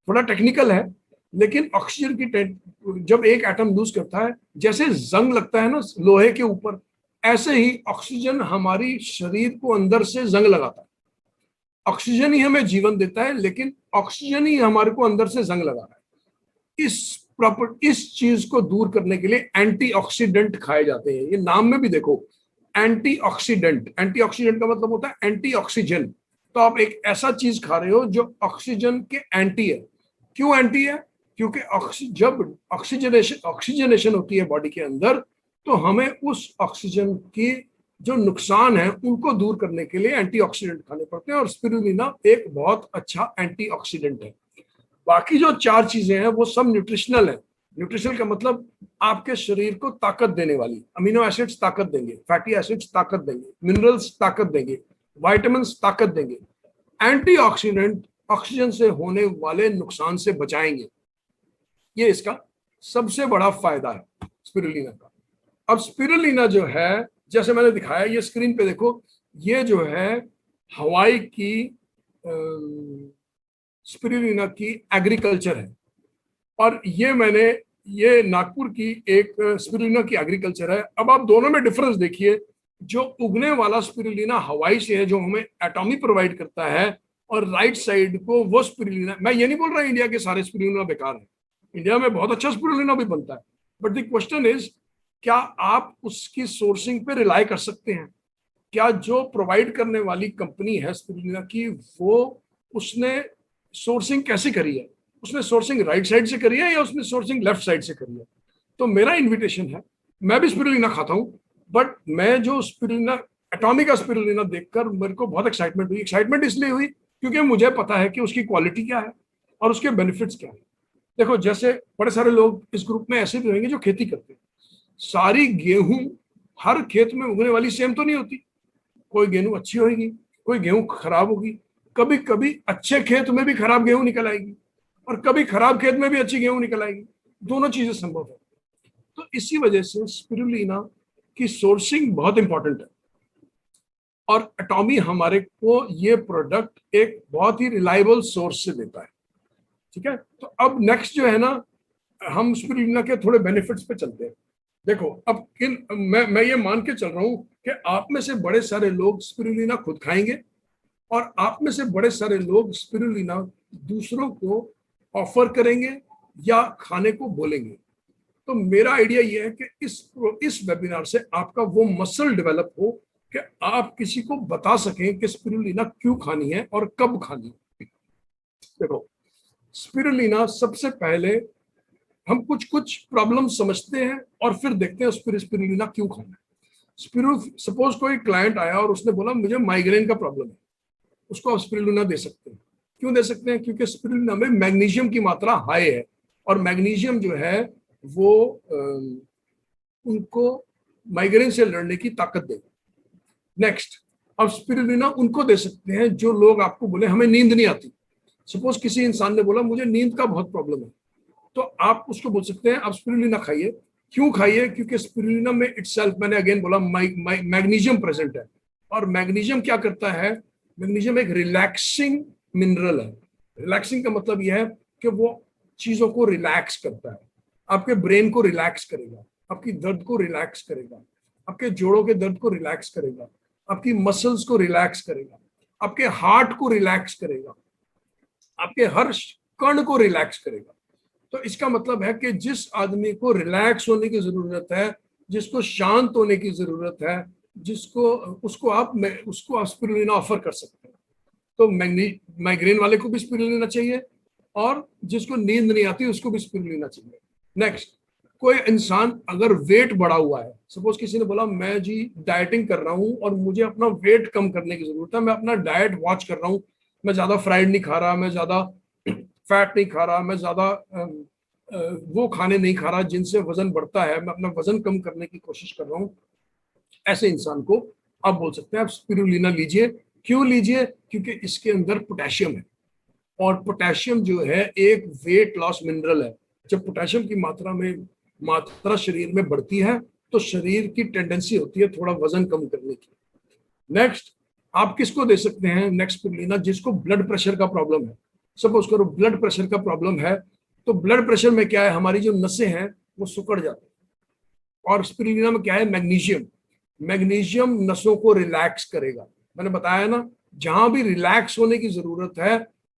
थोड़ा टेक्निकल है, लेकिन ऑक्सीजन की जब एक एटम लूज करता है, जैसे जंग लगता है ना लोहे के ऊपर, ऐसे ही ऑक्सीजन हमारी शरीर को अंदर से जंग लगाता है। ऑक्सीजन ही हमें जीवन देता है, लेकिन ऑक्सीजन ही हमारे को अंदर से जंग लगा रहा है। इस चीज को दूर करने के लिए एंटीऑक्सीडेंट खाए जाते हैं। ये नाम में भी देखो, एंटीऑक्सीडेंट। एंटीऑक्सीडेंट का मतलब होता है एंटी ऑक्सीजन। तो आप एक ऐसा चीज खा रहे हो जो ऑक्सीजन के एंटी है। क्यों एंटी है? क्योंकि जब ऑक्सीजनेशन होती है बॉडी के अंदर, तो हमें उस ऑक्सीजन की जो नुकसान है उनको दूर करने के लिए एंटीऑक्सीडेंट खाने पड़ते हैं, और स्पिरुलिना एक बहुत अच्छा एंटीऑक्सीडेंट है। बाकी जो 4 चीजें हैं वो सब न्यूट्रिशनल है। न्यूट्रिशनल का मतलब आपके शरीर को ताकत देने वाली। अमीनो एसिड्स ताकत देंगे, फैटी एसिड्स ताकत देंगे, मिनरल्स ताकत देंगे, विटामिन्स ताकत देंगे। एंटीऑक्सीडेंट ऑक्सीजन से होने वाले नुकसान से बचाएंगे। ये इसका सबसे बड़ा फायदा है स्पिरुलिना का। अब स्पिरुलिना जो है, जैसे मैंने दिखाया, ये स्क्रीन पे देखो, ये जो है हवाई की स्पिरुलिना की एग्रीकल्चर है, और ये नागपुर की एक स्पिरुलिना की एग्रीकल्चर है। अब आप दोनों में डिफरेंस देखिए। जो उगने वाला स्पिरुलिना हवाई से है, जो हमें एटॉमी प्रोवाइड करता है, और राइट साइड को वो स्पिरुलिना, मैं ये नहीं बोल रहा इंडिया के सारे स्पिरुलिना बेकार है, इंडिया में बहुत अच्छा स्पिरुलिना भी बनता है, बट द क्वेश्चन इज, क्या आप उसकी सोर्सिंग पे रिलाई कर सकते हैं? क्या जो प्रोवाइड करने वाली कंपनी है स्पिरुलिना की, वो उसने सोर्सिंग कैसे करी है? उसने सोर्सिंग राइट साइड से करी है या उसने सोर्सिंग लेफ्ट साइड से करी है? तो मेरा इन्विटेशन है, मैं भी स्पिरुलिना खाता हूं, बट मैं जो स्पिरुलिना, एटॉमिक का स्पिरुलिना देखकर मेरे को बहुत एक्साइटमेंट हुई। एक्साइटमेंट इसलिए हुई क्योंकि मुझे पता है कि उसकी क्वालिटी क्या है और उसके बेनिफिट्स क्या है। देखो, जैसे बड़े सारे लोग इस ग्रुप में ऐसे भी होंगे जो खेती करते हैं। सारी गेहूं हर खेत में उगने वाली सेम तो नहीं होती। कोई गेहूं अच्छी होगी, कोई गेहूं खराब होगी। कभी कभी अच्छे खेत में भी खराब गेहूं निकल आएगी और कभी खराब खेत में भी अच्छी गेहूं निकल आएगी। दोनों चीजें संभव है। तो इसी वजह से स्पिरुलिना की सोर्सिंग बहुत इंपॉर्टेंट है और एटॉमी हमारे को ये प्रोडक्ट एक बहुत ही रिलायबल सोर्स से देता है। ठीक है, तो अब नेक्स्ट जो है ना, हम स्पिरुलिना के थोड़े बेनिफिट्स पे चलते हैं। देखो अब मैं ये मान के चल रहा हूं कि आप में से बड़े सारे लोग स्पिरुलिना खुद खाएंगे और आप में से बड़े सारे लोग स्पिरुलिना दूसरों को ऑफर करेंगे या खाने को बोलेंगे। तो मेरा आइडिया ये है कि इस वेबिनार से आपका वो मसल डेवलप हो कि आप किसी को बता सकें कि स्पिरुलिना क्यों खानी है और कब खानी है। देखो स्पिरुलिना, सबसे पहले हम कुछ प्रॉब्लम समझते हैं और फिर देखते हैं स्पिरुलिना क्यों खाना है। सपोज कोई क्लाइंट आया और उसने बोला मुझे माइग्रेन का प्रॉब्लम है, उसको आप स्पिरुलिना दे सकते हैं। क्यों दे सकते हैं? क्योंकि स्पिरुलिना में मैग्नीशियम की मात्रा हाई है और मैग्नीशियम जो है वो उनको माइग्रेन से लड़ने की ताकत देगा। नेक्स्ट, अब स्पिरुलिना उनको दे सकते हैं जो लोग आपको बोले हमें नींद नहीं आती। सपोज किसी इंसान ने बोला मुझे नींद का बहुत प्रॉब्लम है, तो आप उसको बोल सकते हैं आप स्पिरुलिना खाइए। क्यों खाइए? क्योंकि स्पिरुलिना में इटसेल्फ, मैंने अगेन बोला, मैग्नीशियम प्रेजेंट है और मैग्नीशियम क्या करता है? मैग्नीशियम एक रिलैक्सिंग मिनरल है। रिलैक्सिंग का मतलब यह है कि वो चीजों को रिलैक्स करता है। आपके ब्रेन को रिलैक्स करेगा, आपकी दर्द को रिलैक्स करेगा, आपके जोड़ों के दर्द को रिलैक्स करेगा, आपकी मसल्स को रिलैक्स करेगा, आपके हार्ट को रिलैक्स करेगा, आपके हर कण को रिलैक्स करेगा। तो इसका मतलब है कि जिस आदमी को रिलैक्स होने की जरूरत है, जिसको शांत होने की जरूरत है, उसको आप स्पिरुलिना ऑफर कर सकते हैं। तो माइग्रेन वाले को भी स्पिरुलिना चाहिए और जिसको नींद नहीं आती उसको भी स्पिरुलिना चाहिए। नेक्स्ट, कोई इंसान अगर वेट बढ़ा हुआ है, सपोज किसी ने बोला मैं जी डाइटिंग कर रहा हूं और मुझे अपना वेट कम करने की जरूरत है, मैं अपना डाइट वॉच कर रहा हूं, मैं ज्यादा फ्राइड नहीं खा रहा, मैं ज्यादा फैट नहीं खा रहा, मैं ज्यादा वो खाने नहीं खा रहा जिनसे वजन बढ़ता है, मैं अपना वजन कम करने की कोशिश कर रहा हूँ, ऐसे इंसान को आप बोल सकते हैं आप स्पिरुलिना लीजिए। क्यों लीजिए? क्योंकि इसके अंदर पोटेशियम है और पोटेशियम जो है एक वेट लॉस मिनरल है। जब पोटेशियम की मात्रा शरीर में बढ़ती है तो शरीर की टेंडेंसी होती है थोड़ा वजन कम करने की। नेक्स्ट, आप किसको दे सकते हैं नेक्स्ट स्पिरुलिना? जिसको ब्लड प्रेशर का प्रॉब्लम है। सपोज करो ब्लड प्रेशर का प्रॉब्लम है, तो ब्लड प्रेशर में क्या है, हमारी जो नसें हैं वो सिकुड़ जाती है और स्पिरुलिना में क्या है, मैग्नीशियम नसों को रिलैक्स करेगा। मैंने बताया ना, जहां भी रिलैक्स होने की जरूरत है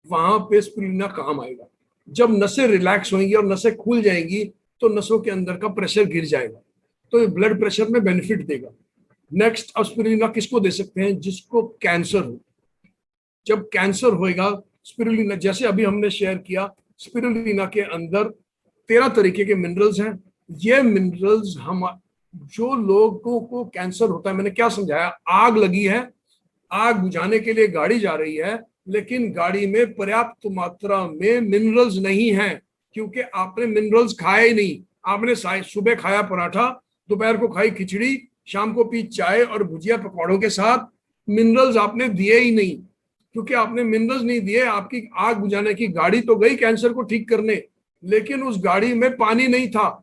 वहां पे स्पिरुलिना काम आएगा। जब नसें रिलैक्स होंगी और नसें खुल जाएंगी तो नसों के अंदर का प्रेशर गिर जाएगा, तो ये ब्लड प्रेशर में बेनिफिट देगा। नेक्स्ट, अब स्पिरुलिना किसको दे सकते हैं? जिसको कैंसर हो। जब कैंसर होएगा, स्पिरुलिना, जैसे अभी हमने शेयर किया, स्पिरुलिना के अंदर 13 तरीके के मिनरल्स हैं। ये मिनरल्स हम जो लोगों को कैंसर होता है, मैंने क्या समझाया, आग लगी है, आग बुझाने के लिए गाड़ी जा रही है, लेकिन गाड़ी में पर्याप्त मात्रा में मिनरल्स नहीं है क्योंकि आपने मिनरल्स खाए ही नहीं। आपने सुबह खाया पराठा, दोपहर को खाई खिचड़ी, शाम को पी चाय और भुजिया पकौड़ों के साथ, मिनरल्स आपने दिए ही नहीं। क्योंकि आपने मिनरल्स नहीं दिए, आपकी आग बुझाने की गाड़ी तो गई कैंसर को ठीक करने, लेकिन उस गाड़ी में पानी नहीं था।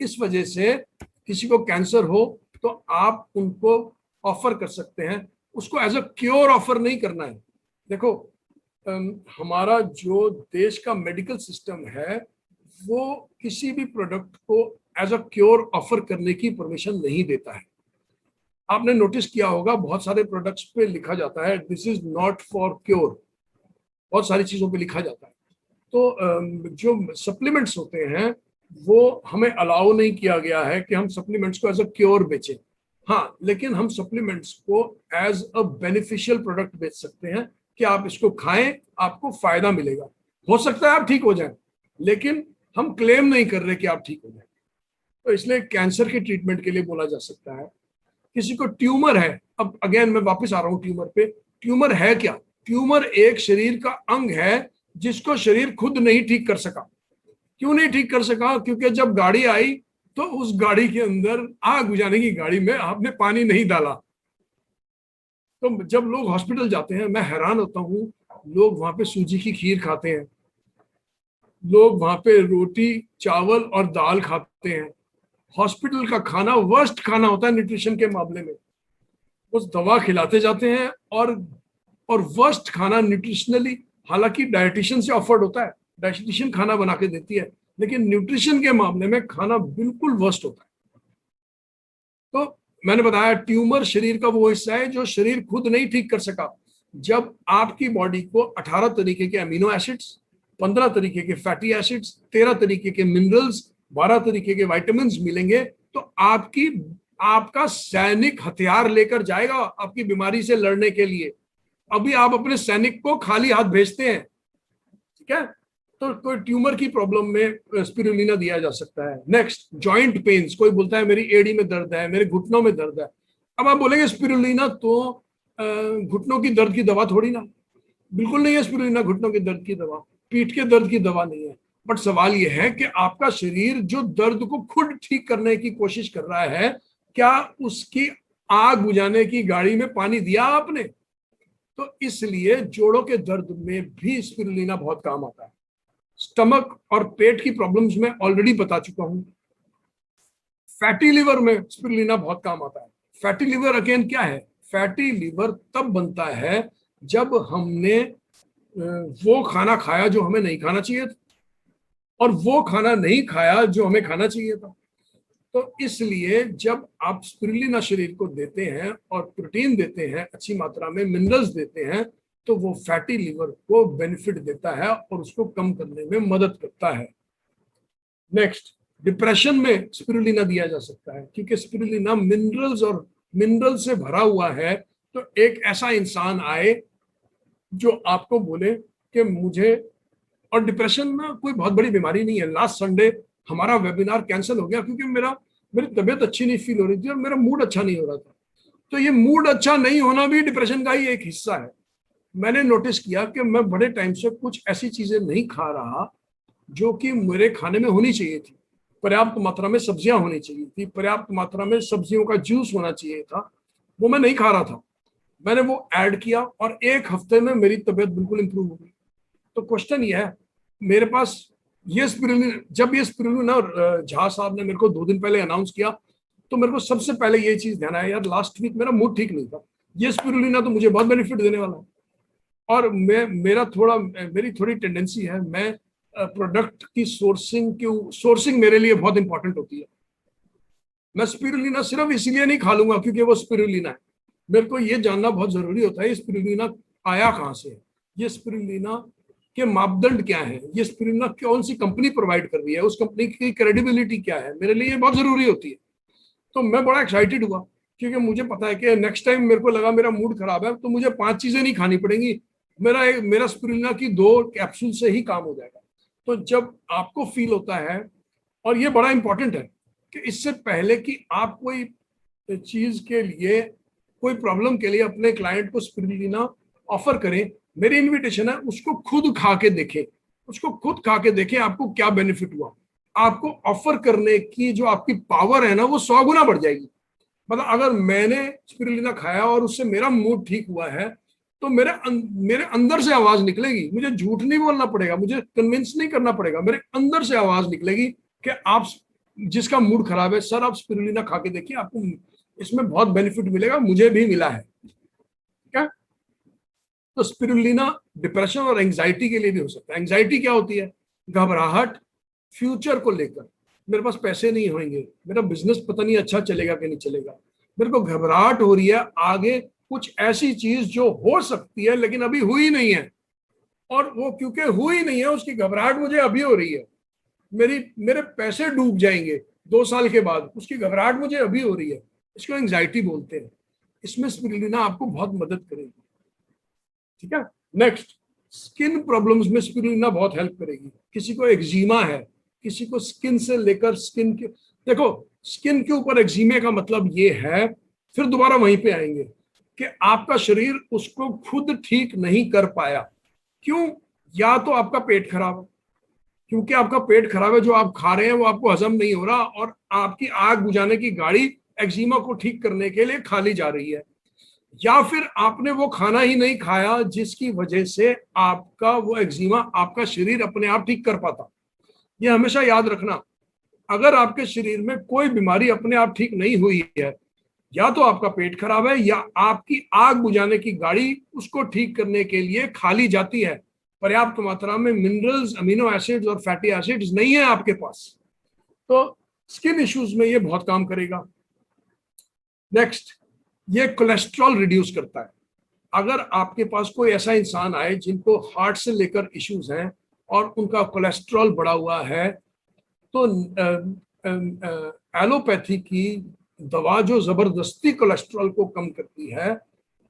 इस वजह से किसी को कैंसर हो तो आप उनको ऑफर कर सकते हैं, उसको एज अ क्योर ऑफर नहीं करना है। देखो हमारा जो देश का मेडिकल सिस्टम है वो किसी भी प्रोडक्ट को एज अ क्योर ऑफर करने की परमिशन नहीं देता है। आपने नोटिस किया होगा बहुत सारे प्रोडक्ट्स पे लिखा जाता है this is not for cure, बहुत सारी चीजों पे लिखा जाता है। तो जो सप्लीमेंट्स होते हैं वो हमें अलाउ नहीं किया गया है कि हम सप्लीमेंट्स को एज अ क्योर बेचें। हाँ, लेकिन हम सप्लीमेंट्स को एज अ बेनिफिशियल प्रोडक्ट बेच सकते हैं कि आप इसको खाएं, आपको फायदा मिलेगा। हो सकता है आप ठीक हो जाएं, लेकिन हम क्लेम नहीं कर रहे कि आप ठीक हो जाएं। तो इसलिए कैंसर के ट्रीटमेंट के लिए बोला जा सकता है। किसी को ट्यूमर है, अब अगेन मैं वापस आ रहा हूं ट्यूमर पे। ट्यूमर है क्या? ट्यूमर एक शरीर का अंग है जिसको शरीर खुद नहीं ठीक कर सका। क्यों नहीं ठीक कर सका? क्योंकि जब गाड़ी आई तो उस गाड़ी के अंदर, आग बुझाने की गाड़ी में आपने पानी नहीं डाला। तो जब लोग हॉस्पिटल जाते हैं मैं हैरान होता हूँ, लोग वहां पे सूजी की खीर खाते हैं, लोग वहां पे रोटी चावल और दाल खाते हैं। हॉस्पिटल का खाना वर्स्ट खाना होता है न्यूट्रिशन के मामले में। बस दवा खिलाते जाते हैं और वर्स्ट खाना न्यूट्रिशनली, हालांकि डाइटिशियन से ऑफर्ड होता है, डाइटिशियन खाना बना के देती है, लेकिन न्यूट्रिशन के मामले में खाना बिल्कुल वर्स्ट होता है। तो मैंने बताया ट्यूमर शरीर का वो हिस्सा है जो शरीर खुद नहीं ठीक कर सका। जब आपकी बॉडी को 18 तरीके के अमीनो एसिड्स, 15 तरीके के फैटी एसिड्स, 13 तरीके के मिनरल्स, 12 तरीके के विटामिन मिलेंगे, तो आपका सैनिक हथियार लेकर जाएगा आपकी बीमारी से लड़ने के लिए। अभी आप अपने सैनिक को खाली हाथ भेजते हैं, ठीक है। तो कोई ट्यूमर की प्रॉब्लम में स्पिरुलिना दिया जा सकता है। नेक्स्ट, जॉइंट पेन्स, कोई बोलता है मेरी एड़ी में दर्द है, मेरे घुटनों में दर्द है। अब आप बोलेंगे स्पिरुलिना तो घुटनों की दर्द की दवा थोड़ी ना, बिल्कुल नहीं है स्पिरुलिना घुटनों के दर्द की दवा, पीठ के दर्द की दवा नहीं है। बट सवाल यह है कि आपका शरीर जो दर्द को खुद ठीक करने की कोशिश कर रहा है, क्या उसकी आग बुझाने की गाड़ी में पानी दिया आपने? तो इसलिए जोड़ों के दर्द में भी स्पिरुलिना बहुत काम आता है। स्टमक और पेट की प्रॉब्लम्स में ऑलरेडी बता चुका हूं। फैटी लिवर में स्पिरुलिना बहुत काम आता है। फैटी लिवर अगेन क्या है? फैटी लिवर तब बनता है जब हमने वो खाना खाया जो हमें नहीं खाना चाहिए था, और वो खाना नहीं खाया जो हमें खाना चाहिए था। तो इसलिए जब आप स्पिरुलिना शरीर को देते हैं और प्रोटीन देते हैं, अच्छी मात्रा में मिनरल्स देते हैं, तो वो फैटी लिवर को बेनिफिट देता है और उसको कम करने में मदद करता है। नेक्स्ट, डिप्रेशन में स्पिरुलिना दिया जा सकता है, क्योंकि स्पिरुलिना मिनरल से भरा हुआ है। तो एक ऐसा इंसान आए जो आपको बोले कि मुझे, और डिप्रेशन ना कोई बहुत बड़ी बीमारी नहीं है। लास्ट संडे हमारा वेबिनार कैंसिल हो गया क्योंकि मेरी तबीयत अच्छी नहीं फील हो रही थी और मेरा मूड अच्छा नहीं हो रहा था। तो ये मूड अच्छा नहीं होना भी डिप्रेशन का ही एक हिस्सा है। मैंने नोटिस किया कि मैं बड़े टाइम से कुछ ऐसी चीजें नहीं खा रहा जो कि मेरे खाने में होनी चाहिए थी। पर्याप्त मात्रा में सब्जियां होनी चाहिए थी, पर्याप्त मात्रा में सब्जियों का जूस होना चाहिए था, वो मैं नहीं खा रहा था। मैंने वो ऐड किया और 1 हफ्ते में मेरी तबीयत बिल्कुल इंप्रूव हो गई। तो क्वेश्चन ये है, मेरे पास ये स्पिरुलिना, जब ये स्पिरुलिना झा साहब ने मेरे को 2 दिन पहले अनाउंस किया, तो मेरे को सबसे पहले ये चीज ध्यान आया, यार लास्ट वीक मेरा मूड ठीक नहीं था, ये स्पिरुलिना तो मुझे बहुत बेनिफिट देने वाला है। और मेरी थोड़ी टेंडेंसी है, मैं प्रोडक्ट की सोर्सिंग मेरे लिए बहुत इंपॉर्टेंट होती है। मैं स्पिरुलिना सिर्फ इसलिए नहीं खा लूंगा क्योंकि वो स्पिरुलिना है, मेरे को ये जानना बहुत जरूरी होता है स्पिरुलिना आया कहाँ से है, ये स्पिरुलिना के मापदंड क्या है, ये स्पिरुलिना कौन सी कंपनी प्रोवाइड कर रही है, उस कंपनी की क्रेडिबिलिटी क्या है, मेरे लिए ये बहुत जरूरी होती है। तो मैं बड़ा एक्साइटेड हुआ क्योंकि मुझे पता है कि नेक्स्ट टाइम मेरे को लगा मेरा मूड खराब है तो मुझे 5 चीजें नहीं खानी पड़ेंगी, मेरा स्पिरुलिना की 2 कैप्सूल से ही काम हो जाएगा। तो जब आपको फील होता है, और ये बड़ा इंपॉर्टेंट है कि इससे पहले कि आप कोई चीज के लिए, कोई प्रॉब्लम के लिए अपने क्लाइंट को स्पिरुलिना ऑफर करें, मेरी इन्विटेशन है उसको खुद खा के देखें, आपको क्या बेनिफिट हुआ। आपको ऑफर करने की जो आपकी पावर है ना, वो 100 गुना बढ़ जाएगी। मतलब अगर मैंने स्पिरुलिना खाया और उससे मेरा मूड ठीक हुआ है, तो मेरे अंदर से आवाज निकलेगी, मुझे झूठ नहीं बोलना पड़ेगा, मुझे कन्विंस नहीं करना पड़ेगा, मेरे अंदर से आवाज निकलेगी कि आप जिसका मूड खराब है, सर आप स्पिरुलिना खा के देखिए, आपको इसमें बहुत बेनिफिट मिलेगा, मुझे भी मिला है। ठीक है। तो स्पिरुलिना डिप्रेशन और एंजाइटी के लिए भी हो सकता है। एंजाइटी क्या होती है? घबराहट फ्यूचर को लेकर, मेरे पास पैसे नहीं होंगे, मेरा बिजनेस पता नहीं अच्छा चलेगा कि नहीं चलेगा, मेरे को घबराहट हो रही है आगे कुछ ऐसी चीज जो हो सकती है लेकिन अभी हुई नहीं है, और वो क्योंकि हुई नहीं है उसकी घबराहट मुझे अभी हो रही है। मेरे पैसे डूब जाएंगे 2 साल के बाद, उसकी घबराहट मुझे अभी हो रही है, इसको एंजाइटी बोलते हैं। इसमें स्पिरुलिना आपको बहुत मदद करेगी। ठीक है। नेक्स्ट, स्किन प्रॉब्लम्स में स्पिरुलिना बहुत हेल्प करेगी। किसी को एक्जिमा है, किसी को स्किन से लेकर स्किन के, देखो स्किन के ऊपर एक्जिमे का मतलब ये है, फिर दोबारा वहीं पे आएंगे कि आपका शरीर उसको खुद ठीक नहीं कर पाया। क्यों? या तो आपका पेट खराब है, क्योंकि आपका पेट खराब है, जो आप खा रहे हैं वो आपको हजम नहीं हो रहा, और आपकी आग बुझाने की गाड़ी एक्जिमा को ठीक करने के लिए खाली जा रही है, या फिर आपने वो खाना ही नहीं खाया जिसकी वजह से आपका वो एक्जिमा आपका शरीर अपने आप ठीक कर पाता। ये हमेशा याद रखना, अगर आपके शरीर में कोई बीमारी अपने आप ठीक नहीं हुई है, या तो आपका पेट खराब है या आपकी आग बुझाने की गाड़ी उसको ठीक करने के लिए खाली जाती है, पर्याप्त मात्रा में मिनरल्स, अमीनो एसिड्स और फैटी एसिड्स नहीं है आपके पास, तो स्किन इश्यूज में ये बहुत काम करेगा। नेक्स्ट, ये कोलेस्ट्रॉल रिड्यूस करता है। अगर आपके पास कोई ऐसा इंसान आए जिनको हार्ट से लेकर इश्यूज हैं और उनका कोलेस्ट्रॉल बढ़ा हुआ है, तो एलोपैथी की दवा जो जबरदस्ती कोलेस्ट्रॉल को कम करती है,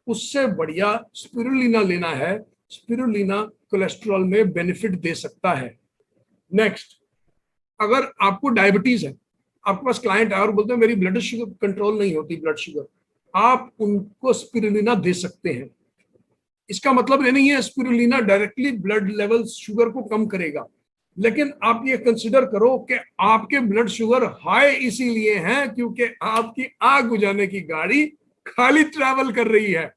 उससे बढ़िया स्पिरुलिना लेना है। स्पिरुलिना कोलेस्ट्रॉल में बेनिफिट दे सकता है। नेक्स्ट, अगर आपको डायबिटीज है, आपके पास क्लाइंट आए और बोलते हैं मेरी ब्लड शुगर कंट्रोल नहीं होती, ब्लड शुगर, आप उनको स्पिरुलिना दे सकते हैं। इसका मतलब ये नहीं है spirulina directly blood level sugar को कम करेगा, लेकिन आप ये कंसिडर करो कि आपके ब्लड शुगर हाई इसीलिए हैं क्योंकि आपकी आग बुझाने की गाड़ी खाली ट्रैवल कर रही है।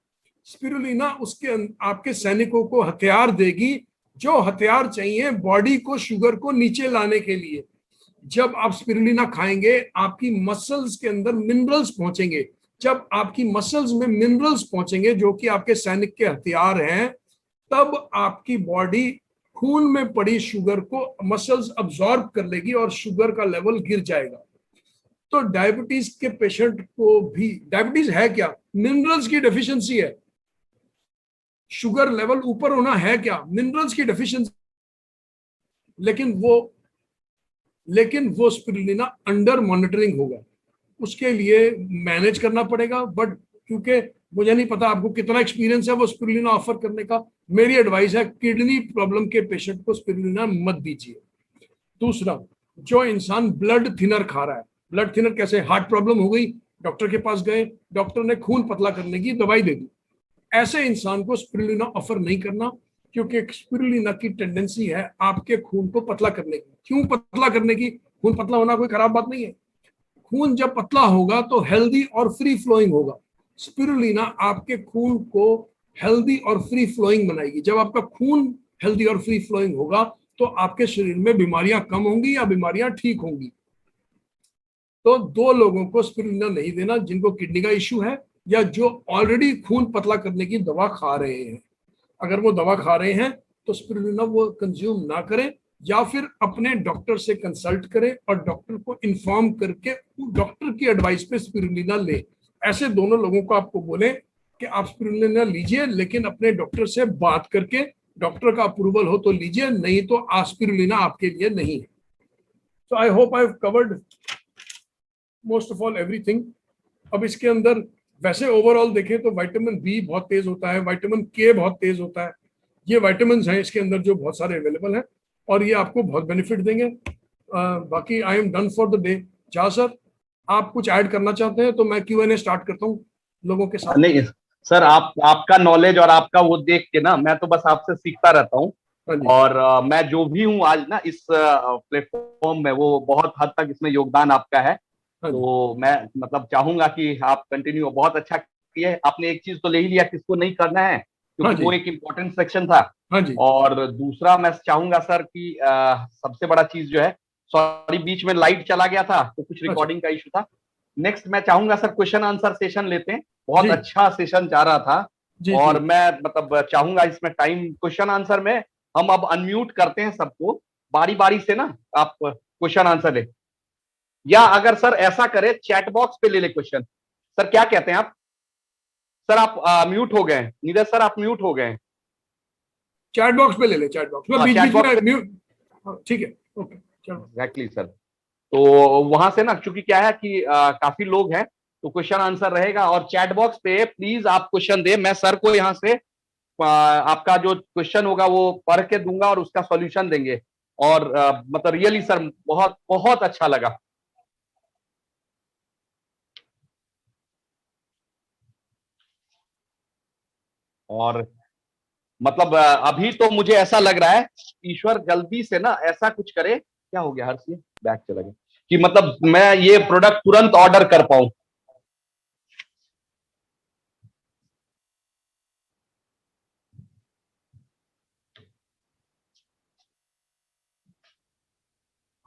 स्पिरुलिना उसके आपके सैनिकों को हथियार देगी, जो हथियार चाहिए बॉडी को शुगर को नीचे लाने के लिए। जब आप स्पिरुलिना खाएंगे आपकी मसल्स के अंदर मिनरल्स पहुंचेंगे, जब आपकी मसल्स में मिनरल्स पहुंचेंगे जो कि आपके सैनिक के हथियार हैं, तब आपकी बॉडी खून में पड़ी शुगर को मसल्स अब्सॉर्ब कर लेगी और शुगर का लेवल गिर जाएगा। तो डायबिटीज के पेशेंट को भी, डायबिटीज है क्या? मिनरल्स की डेफिशिएंसी है। शुगर लेवल ऊपर होना है क्या? मिनरल्स की डेफिशिएंसी। लेकिन वो स्पिरुलिना अंडर मॉनिटरिंग होगा, उसके लिए मैनेज करना पड़ेगा। बट क्योंकि मुझे नहीं पता आपको कितना एक्सपीरियंस है वो स्पिरुलिना ऑफर करने का, मेरी एडवाइस है किडनी प्रॉब्लम के पेशेंट को स्पिरुलिना मत दीजिए। दूसरा, जो इंसान ब्लड थिनर खा रहा है, ब्लड थिनर कैसे? हार्ट प्रॉब्लम हो गई, डॉक्टर के पास गए, डॉक्टर ने खून पतला करने की दवाई दे दी, ऐसे इंसान को स्पिरुलिना ऑफर नहीं करना, क्योंकि स्पिरुलिना की टेंडेंसी है आपके खून को पतला करने की। क्यों पतला करने की? खून पतला होना कोई खराब बात नहीं है, खून जब पतला होगा तो हेल्दी और फ्री फ्लोइंग होगा। स्पिरुलिना आपके खून को हेल्दी और फ्री फ्लोइंग बनाएगी। जब आपका खून हेल्दी और फ्री फ्लोइंग होगा तो आपके शरीर में बीमारियां कम होंगी या बीमारियां ठीक होंगी। तो दो लोगों को स्पिरुलिना नहीं देना, जिनको किडनी का इश्यू है या जो ऑलरेडी खून पतला करने की दवा खा रहे हैं। अगर वो दवा खा रहे हैं तो स्पिरुलिना वो कंज्यूम ना करें, या फिर अपने डॉक्टर से कंसल्ट करें और डॉक्टर को इन्फॉर्म करके डॉक्टर की एडवाइस पे स्पिरुलिना ले। ऐसे दोनों लोगों को आपको बोले कि आप स्पिरुलिना लीजिए, लेकिन अपने डॉक्टर से बात करके, डॉक्टर का अप्रूवल हो तो लीजिए, नहीं तो स्पिरुलिना आपके लिए नहीं है। So I hope I have covered most of all everything. अब इसके अंदर वैसे ओवरऑल देखें तो विटामिन बी बहुत तेज होता है, विटामिन के बहुत तेज होता है। ये विटामिन हैं इसके अंदर जो बहुत सारे अवेलेबल हैं और ये आपको बहुत बेनिफिट देंगे। बाकी I am done for the day. जहाँ सर आप कुछ ऐड करना चाहते हैं तो मैं Q&A स्टार्ट करता हूँ लोगों के साथ। नहीं सर, आपका नॉलेज और आपका वो देख के ना मैं तो बस आपसे सीखता रहता हूँ। और मैं जो भी हूँ आज ना इस प्लेटफॉर्म में, वो बहुत हद तक इसमें योगदान आपका है। तो मैं मतलब चाहूंगा कि आप कंटिन्यू, बहुत अच्छा किए। आपने एक चीज तो ले ही लिया किसको नहीं करना है, क्योंकि वो एक इम्पोर्टेंट सेक्शन था। और दूसरा मैं चाहूंगा सर कि सबसे बड़ा चीज जो है, सॉरी बीच में लाइट चला गया था तो कुछ रिकॉर्डिंग का इशू था। नेक्स्ट मैं चाहूंगा सर क्वेश्चन आंसर सेशन लेते हैं, बहुत अच्छा सेशन जा रहा था। और मैं मतलब चाहूंगा इसमें टाइम क्वेश्चन आंसर में हम अब अनम्यूट करते हैं सबको, बारी बारी से ना आप क्वेश्चन आंसर ले, या अगर सर ऐसा करे चैट बॉक्स पे ले ले क्वेश्चन। सर क्या कहते हैं आप? सर आप म्यूट हो गए, नीरज सर आप म्यूट हो गए। चैट बॉक्स पे ले ले, चैट बॉक्स में बीच में म्यूट। ठीक है, ओके, एग्जैक्टली सर। तो वहां से ना, चूंकि क्या है कि काफी लोग हैं तो क्वेश्चन आंसर रहेगा, और चैट बॉक्स पे प्लीज आप क्वेश्चन दे, मैं सर को यहाँ से आपका जो क्वेश्चन होगा वो पढ़ के दूंगा और उसका सॉल्यूशन देंगे। और मतलब रियली सर बहुत बहुत अच्छा लगा। और मतलब अभी तो मुझे ऐसा लग रहा है ईश्वर जल्दी से ना ऐसा कुछ करे, क्या हो गया हर्ष, ये बैक चला गया, कि मतलब मैं ये प्रोडक्ट तुरंत ऑर्डर कर पाऊं।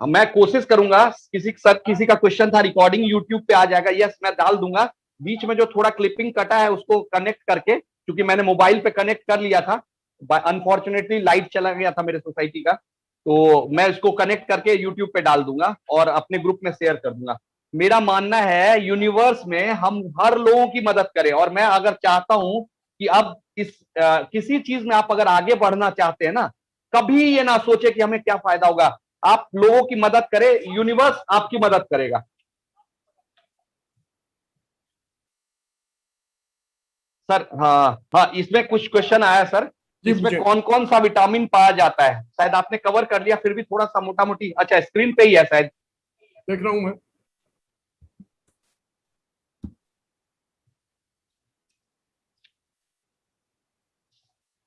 मैं कोशिश करूंगा, किसी का क्वेश्चन था, रिकॉर्डिंग यूट्यूब पे आ जाएगा, यस मैं डाल दूंगा। बीच में जो थोड़ा क्लिपिंग कटा है उसको कनेक्ट करके, क्योंकि मैंने मोबाइल पे कनेक्ट कर लिया था, अनफॉर्चुनेटली लाइट चला गया था मेरे सोसाइटी का, तो मैं इसको कनेक्ट करके यूट्यूब पे डाल दूंगा और अपने ग्रुप में शेयर कर दूंगा। मेरा मानना है यूनिवर्स में हम हर लोगों की मदद करें, और मैं अगर चाहता हूं कि अब किसी चीज में आप अगर आगे बढ़ना चाहते हैं ना, कभी ये ना सोचे कि हमें क्या फायदा होगा, आप लोगों की मदद करें, यूनिवर्स आपकी मदद करेगा। सर हाँ हाँ, इसमें कुछ क्वेश्चन आया सर, इसमें कौन कौन सा विटामिन पाया जाता है, शायद आपने कवर कर लिया, फिर भी थोड़ा सा मोटा मोटी, अच्छा स्क्रीन पे ही है शायद, देख रहा हूं मैं।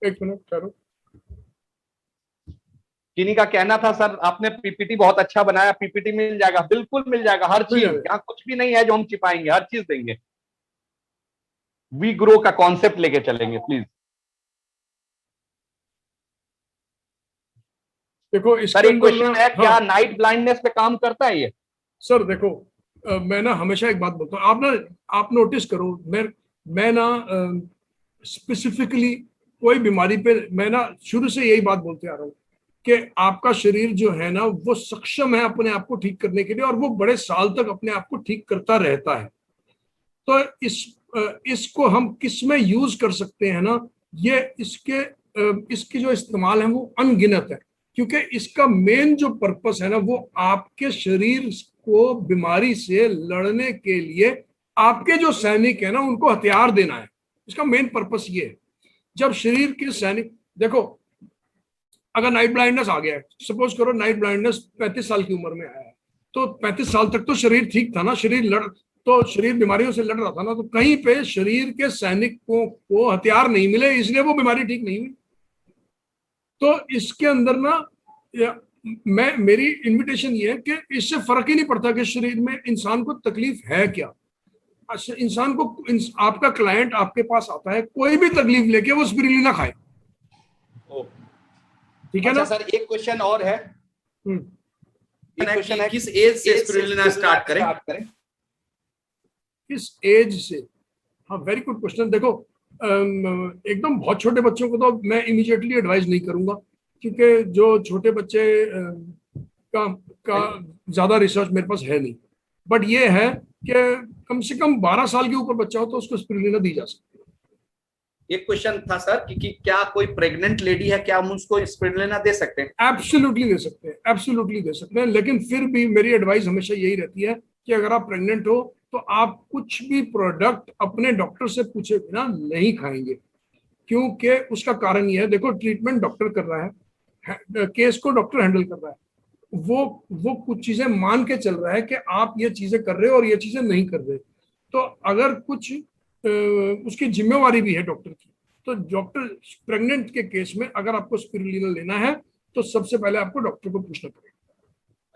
एक मिनट करो। किन्हीं का कहना था सर आपने पीपीटी बहुत अच्छा बनाया, पीपीटी मिल जाएगा, बिल्कुल मिल जाएगा, हर चीज, यहाँ कुछ भी नहीं है जो हम छिपाएंगे, हर चीज देंगे। वी ग्रो का कॉन्सेप्ट लेके चलेंगे प्लीज। देखो सर एक क्वेश्चन है, क्या नाइट ब्लाइंडनेस पे काम करता है ये? सर देखो, मैं ना हमेशा एक बात बोलता हूँ, आप नोटिस करो, मैं ना स्पेसिफिकली कोई बीमारी पे मैं ना शुरू से यही बात बोलते आ रहा हूँ कि आपका शरीर जो है ना वो सक्षम है अपने आप को ठीक करने के लिए, और वो बड़े साल तक अपने आप को ठीक करता रहता है। तो इसको हम किस में यूज कर सकते हैं ना, ये इसकी जो इस्तेमाल है वो अनगिनत है, क्योंकि इसका मेन जो पर्पस है ना वो आपके शरीर को बीमारी से लड़ने के लिए आपके जो सैनिक है ना उनको हथियार देना है। इसका मेन पर्पस ये है। जब शरीर के सैनिक, देखो अगर नाइट ब्लाइंडनेस आ गया है, सपोज करो नाइट ब्लाइंडनेस 35 साल की उम्र में आया है, तो 35 साल तक तो शरीर ठीक था ना, शरीर बीमारियों से लड़ रहा था ना, तो कहीं पे शरीर के सैनिकों को हथियार नहीं मिले, इसलिए वो बीमारी ठीक नहीं हुई। तो इसके अंदर ना मेरी इन्विटेशन ये है कि इससे फर्क ही नहीं पड़ता कि शरीर में इंसान को तकलीफ है क्या। इंसान को आपका क्लाइंट आपके पास आता है, कोई भी तकलीफ लेके वो स्पिरुलिना खाए, ठीक है ना। सर एक क्वेश्चन और है, एक क्वेश्चन है, किस एज से स्पिरुलिना स्टार्ट करें? किस एज से? हाँ, वेरी गुड क्वेश्चन। देखो एकदम बहुत छोटे बच्चों को तो मैं इमीडिएटली एडवाइस नहीं करूंगा, क्योंकि जो छोटे बच्चे का ज्यादा रिसर्च मेरे पास है नहीं, बट ये है कि कम से कम 12 साल के ऊपर बच्चा हो तो उसको स्पिरुलिना दी जा सकती है। एक क्वेश्चन था सर कि क्या कोई प्रेग्नेंट लेडी है, क्या हम उसको स्पिरुलिना दे सकते हैं? एब्सोल्युटली दे सकते हैं, एब्सोल्युटली दे सकते हैं, लेकिन फिर भी मेरी एडवाइस हमेशा यही रहती है कि अगर आप प्रेग्नेंट हो तो आप कुछ भी प्रोडक्ट अपने डॉक्टर से पूछे बिना नहीं खाएंगे, क्योंकि उसका कारण यह है, देखो ट्रीटमेंट डॉक्टर कर रहा है, केस को डॉक्टर हैंडल कर रहा है, वो कुछ चीजें मान के चल रहा है कि आप ये चीजें कर रहे हो और ये चीजें नहीं कर रहे, तो अगर कुछ उसकी जिम्मेवारी भी है डॉक्टर की। तो डॉक्टर प्रेग्नेंट के केस में अगर आपको स्पिरुलिना लेना है तो सबसे पहले आपको डॉक्टर को पूछना पड़ेगा।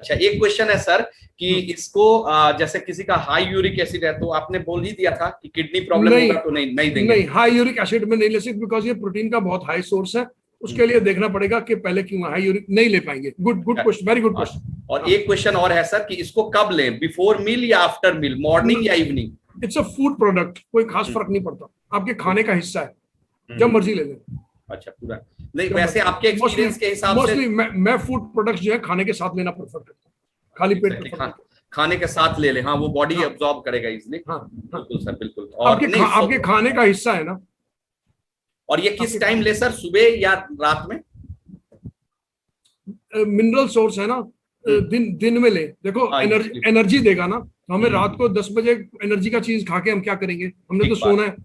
अच्छा, एक क्वेश्चन है सर कि इसको जैसे किसी का हाई यूरिक एसिड है, तो आपने बोल ही दिया था कि किडनी प्रॉब्लम होगा तो नहीं देंगे। नहीं, हाई यूरिक एसिड में नहीं ले सकते, बिकॉज ये प्रोटीन का बहुत हाई सोर्स है, उसके लिए देखना पड़ेगा कि पहले क्यों हाई यूरिक, नहीं ले पाएंगे। Good question, very good question. और एक क्वेश्चन और है सर कि इसको कब लें, बिफोर मील या आफ्टर मील, मॉर्निंग या evening? It's a food product, कोई खास फर्क नहीं पड़ता, आपके खाने का हिस्सा है, जब मर्जी ले लें। अच्छा, पूरा नहीं, वैसे आपके एक्सपीरियंस के हिसाब से मोस्टली मैं फूड प्रोडक्ट्स जो है खाने के साथ लेना प्रेफर करता हूं, खाली पेट खाने के साथ ले ले, हाँ वो बॉडी एब्जॉर्ब करेगा इजीली। हाँ, बिल्कुल सर, बिल्कुल। और आपके खाने का हिस्सा है ना। और ये किस टाइम ले सर, सुबह या रात में? मिनरल सोर्स है ना, दिन में ले, देखो एनर्जी देगा ना, तो हमें रात को 10 बजे एनर्जी का चीज खा के हम क्या करेंगे, हमने तो सोना है।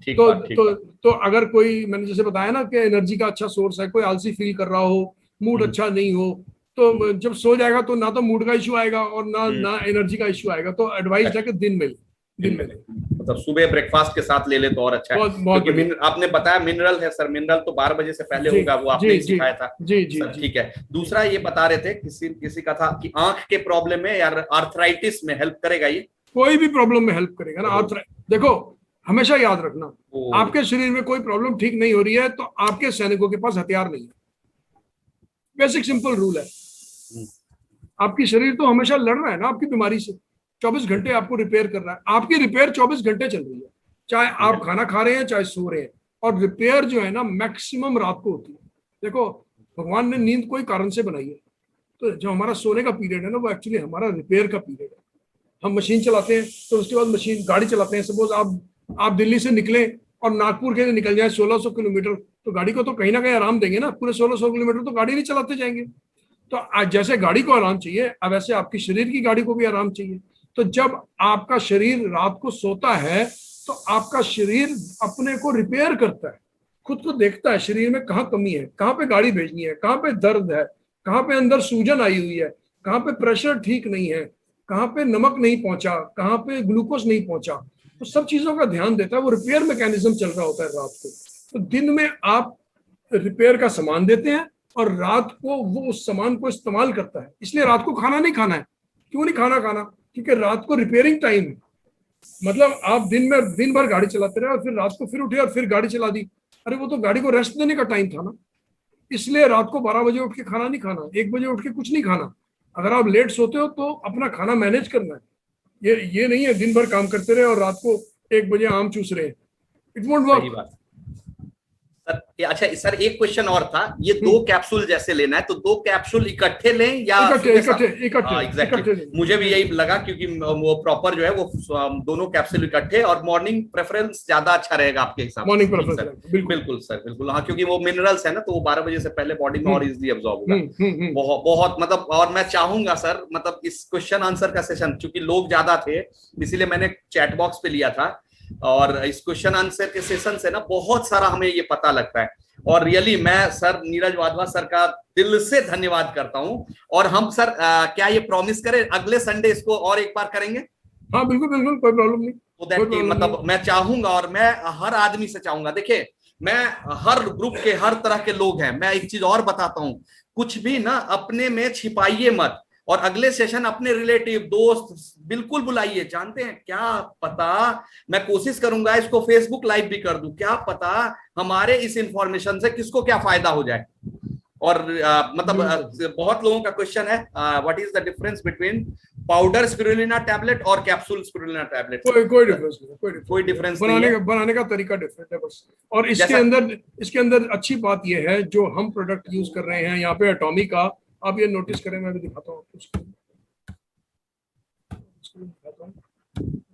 तो अगर कोई, मैंने जैसे बताया ना कि एनर्जी का अच्छा सोर्स है, कोई आलसी फील कर रहा हो, मूड अच्छा नहीं हो, तो जब सो जाएगा तो ना तो मूड का इश्यू आएगा और ना एनर्जी का इश्यू आएगा, तो एडवाइस है कि दिन में ले। दिन में नहीं। मतलब सुबह ब्रेकफास्ट के साथ ले ले तो और अच्छा है। बहुत क्योंकि आपने बताया मिनरल है सर, मिनरल तो 12 बजे से पहले होगा, वो आपने ही सिखाया था। जी जी सर ठीक है। दूसरा ये बता रहे थे किसी का था कि आंख के प्रॉब्लम में या आर्थराइटिस में हेल्प करेगा ये? कोई भी प्रॉब्लम में हेल्प करेगा ना। देखो हमेशा याद रखना, आपके शरीर में कोई प्रॉब्लम ठीक नहीं हो रही है तो आपके सैनिकों के पास हथियार नहीं है। बेसिक सिंपल रूल है। आपकी शरीर तो हमेशा लड़ रहा है ना आपकी बीमारी से, 24 घंटे आपको रिपेयर कर रहा है। आपकी रिपेयर 24 घंटे चल रही है, चाहे आप खाना खा रहे हैं चाहे सो रहे हैं। और रिपेयर जो है ना मैक्सिमम रात को होती है। देखो भगवान ने नींद कोई कारण से बनाई है, तो जो हमारा सोने का पीरियड है ना वो एक्चुअली हमारा रिपेयर का पीरियड है। हम मशीन चलाते हैं तो उसके बाद मशीन गाड़ी चलाते हैं। सपोज आप दिल्ली से निकले और नागपुर के लिए निकल जाए 1600 किलोमीटर, तो गाड़ी को तो कहीं ना कहीं आराम देंगे ना। पूरे 1600 किलोमीटर तो गाड़ी नहीं चलाते जाएंगे। तो जैसे गाड़ी को आराम चाहिए, अब वैसे आपकी शरीर की गाड़ी को भी आराम चाहिए। तो जब आपका शरीर रात को सोता है तो आपका शरीर अपने को रिपेयर करता है, खुद को देखता है शरीर में कहाँ कमी है, कहाँ पे गाड़ी भेजनी है, कहाँ पे दर्द है, कहाँ पे अंदर सूजन आई हुई है, कहाँ पे प्रेशर ठीक नहीं है, कहाँ पे नमक नहीं पहुंचा, कहाँ पे ग्लूकोज नहीं पहुंचा। तो सब चीजों का ध्यान देता है। वो रिपेयर मैकेनिज्म चल रहा होता है रात को। तो दिन में आप रिपेयर का सामान देते हैं और रात को वो उस सामान को इस्तेमाल करता है। इसलिए रात को खाना नहीं खाना है। क्यों नहीं खाना? क्योंकि रात को रिपेयरिंग टाइम है। मतलब आप दिन भर गाड़ी चलाते रहे और फिर रात को फिर उठे और फिर गाड़ी चला दी, अरे वो तो गाड़ी को रेस्ट देने का टाइम था ना। इसलिए रात को 12 बजे उठ के खाना नहीं खाना, 1 बजे उठ के कुछ नहीं खाना। अगर आप लेट सोते हो तो अपना खाना मैनेज करना है। ये नहीं है दिन भर काम करते रहे और रात को 1 बजे आम चूस रहे हैं। It won't work. अच्छा सर एक क्वेश्चन और था, ये 2 कैप्सूल जैसे लेना है तो 2 कैप्सूल इकट्ठे लें या इकट्ठे? मुझे भी यही लगा, क्योंकि वो प्रॉपर जो है वो दोनों कैप्सूल इकट्ठे, और मॉर्निंग प्रेफरेंस ज्यादा अच्छा रहेगा आपके हिसाब से? मॉर्निंग प्रेफरेंस बिल्कुल सर, बिल्कुल। हाँ, क्योंकि वो मिनरल्स है ना, तो वो 12 बजे से पहले बॉडी में और इजिली अब्सॉर्ब होगा। बहुत मतलब, और मैं चाहूंगा सर मतलब इस क्वेश्चन आंसर का सेशन, चूंकि लोग ज्यादा थे इसीलिए मैंने चैट बॉक्स पे लिया था, और इस क्वेश्चन आंसर के सेशन से ना बहुत सारा हमें ये पता लगता है। और रियली मैं सर नीरज वाधवा सर का दिल से धन्यवाद करता हूं। और हम सर क्या ये प्रॉमिस करें अगले संडे इसको और एक बार करेंगे? हाँ बिल्कुल बिल्कुल, कोई प्रॉब्लम नहीं। तो दैट मतलब मैं चाहूंगा, और मैं हर आदमी से चाहूंगा, देखिए मैं हर ग्रुप के हर तरह के लोग हैं। मैं एक चीज और बताता हूं, कुछ भी ना अपने में छिपाइए मत, और अगले सेशन अपने रिलेटिव दोस्त बिल्कुल बुलाइए। जानते हैं क्या पता, मैं कोशिश करूंगा इसको फेसबुक लाइव भी कर दूं, क्या पता हमारे इस इंफॉर्मेशन से किसको क्या फायदा हो जाए। और मतलब बहुत लोगों का क्वेश्चन है what is the difference between powder spirulina tablet और कैप्सूल स्पिरुलिना टैबलेट? कोई डिफरेंस नहीं, कोई डिफरेंस बनाने का तरीका डिफरेंट है बस। और इसके अंदर अच्छी बात यह है, जो हम प्रोडक्ट यूज कर रहे हैं यहाँ पे एटॉमी का, आप ये नोटिस करें, मैं भी दिखाता हूँ आपको।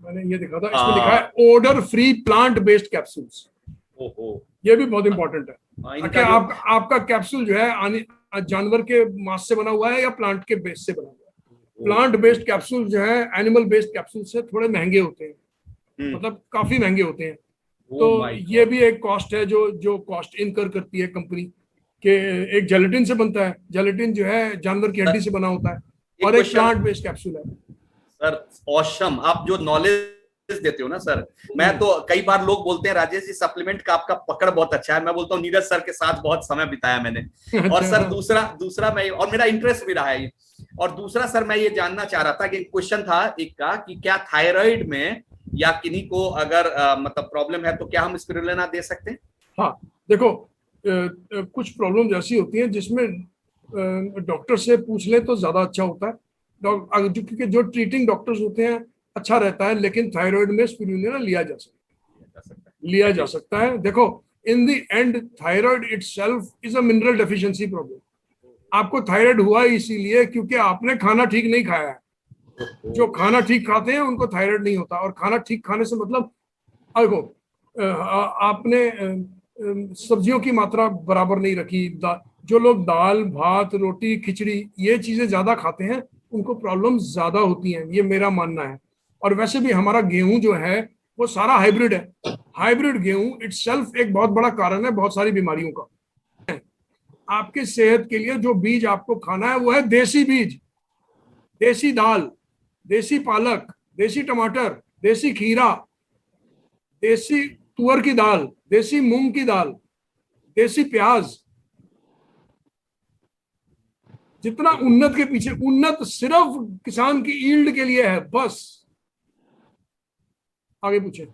मैंने ये दिखा था, इसमें लिखा है odour free plant based capsules. ये भी बहुत इंपॉर्टेंट है कि आपका कैप्सूल जो है जानवर के मांस से बना हुआ है या प्लांट के बेस से बना हुआ है। प्लांट बेस्ड कैप्सूल जो है एनिमल बेस्ड कैप्सूल से थोड़े महंगे होते हैं, मतलब काफी महंगे होते हैं। तो ये भी एक कॉस्ट है जो कॉस्ट इनकर करती है कंपनी, कि एक जेलेटिन से बनता है, जेलेटिन जो है जानवर की हड्डी से बना होता है, और एक प्लांट बेस्ड कैप्सूल है। सर ऑसम, आप जो नॉलेज देते हो ना सर, मैं तो कई बार लोग बोलते हैं राजेश जी सप्लीमेंट का आपका पकड़ बहुत अच्छा है। मैं बोलता हूँ नीरज सर के साथ बहुत समय बिताया मैंने। और सर दूसरा मैं, और मेरा इंटरेस्ट भी रहा है। और दूसरा सर मैं ये जानना चाह रहा था कि क्वेश्चन था एक का कि क्या थायराइड में या किन्हीं को अगर मतलब प्रॉब्लम है तो क्या हम स्पिरुलिना दे सकते हैं? हाँ देखो, कुछ प्रॉब्लम ऐसी होती हैं जिसमें डॉक्टर से पूछ ले तो ज्यादा अच्छा होता है। क्योंकि जो ट्रीटिंग डॉक्टर्स होते हैं अच्छा रहता है, लेकिन थायराइड में स्पिरुलिना लिया जा सकता है। देखो in the end thyroid itself is a mineral deficiency problem. आपको थायराइड हुआ इसीलिए क्योंकि आपने खाना ठीक नहीं खाया है। जो खाना ठीक खाते हैं उनको थायराइड नहीं होता। और खाना ठीक खाने से मतलब देखो, आपने सब्जियों की मात्रा बराबर नहीं रखी। जो लोग दाल भात रोटी खिचड़ी ये चीजें ज्यादा खाते हैं उनको प्रॉब्लम ज्यादा होती हैं, ये मेरा मानना है। और वैसे भी हमारा गेहूं जो है वो सारा हाइब्रिड है। हाइब्रिड गेहूं इटसेल्फ एक बहुत बड़ा कारण है बहुत सारी बीमारियों का। आपकी सेहत के लिए जो बीज आपको खाना है वो है देसी बीज, देसी दाल, देसी पालक, देसी टमाटर, देसी खीरा, देसी तुअर की दाल, देसी मूंग की दाल, देसी प्याज, जितना उन्नत के पीछे, उन्नत सिर्फ किसान की ईल्ड के लिए है बस। आगे पूछे।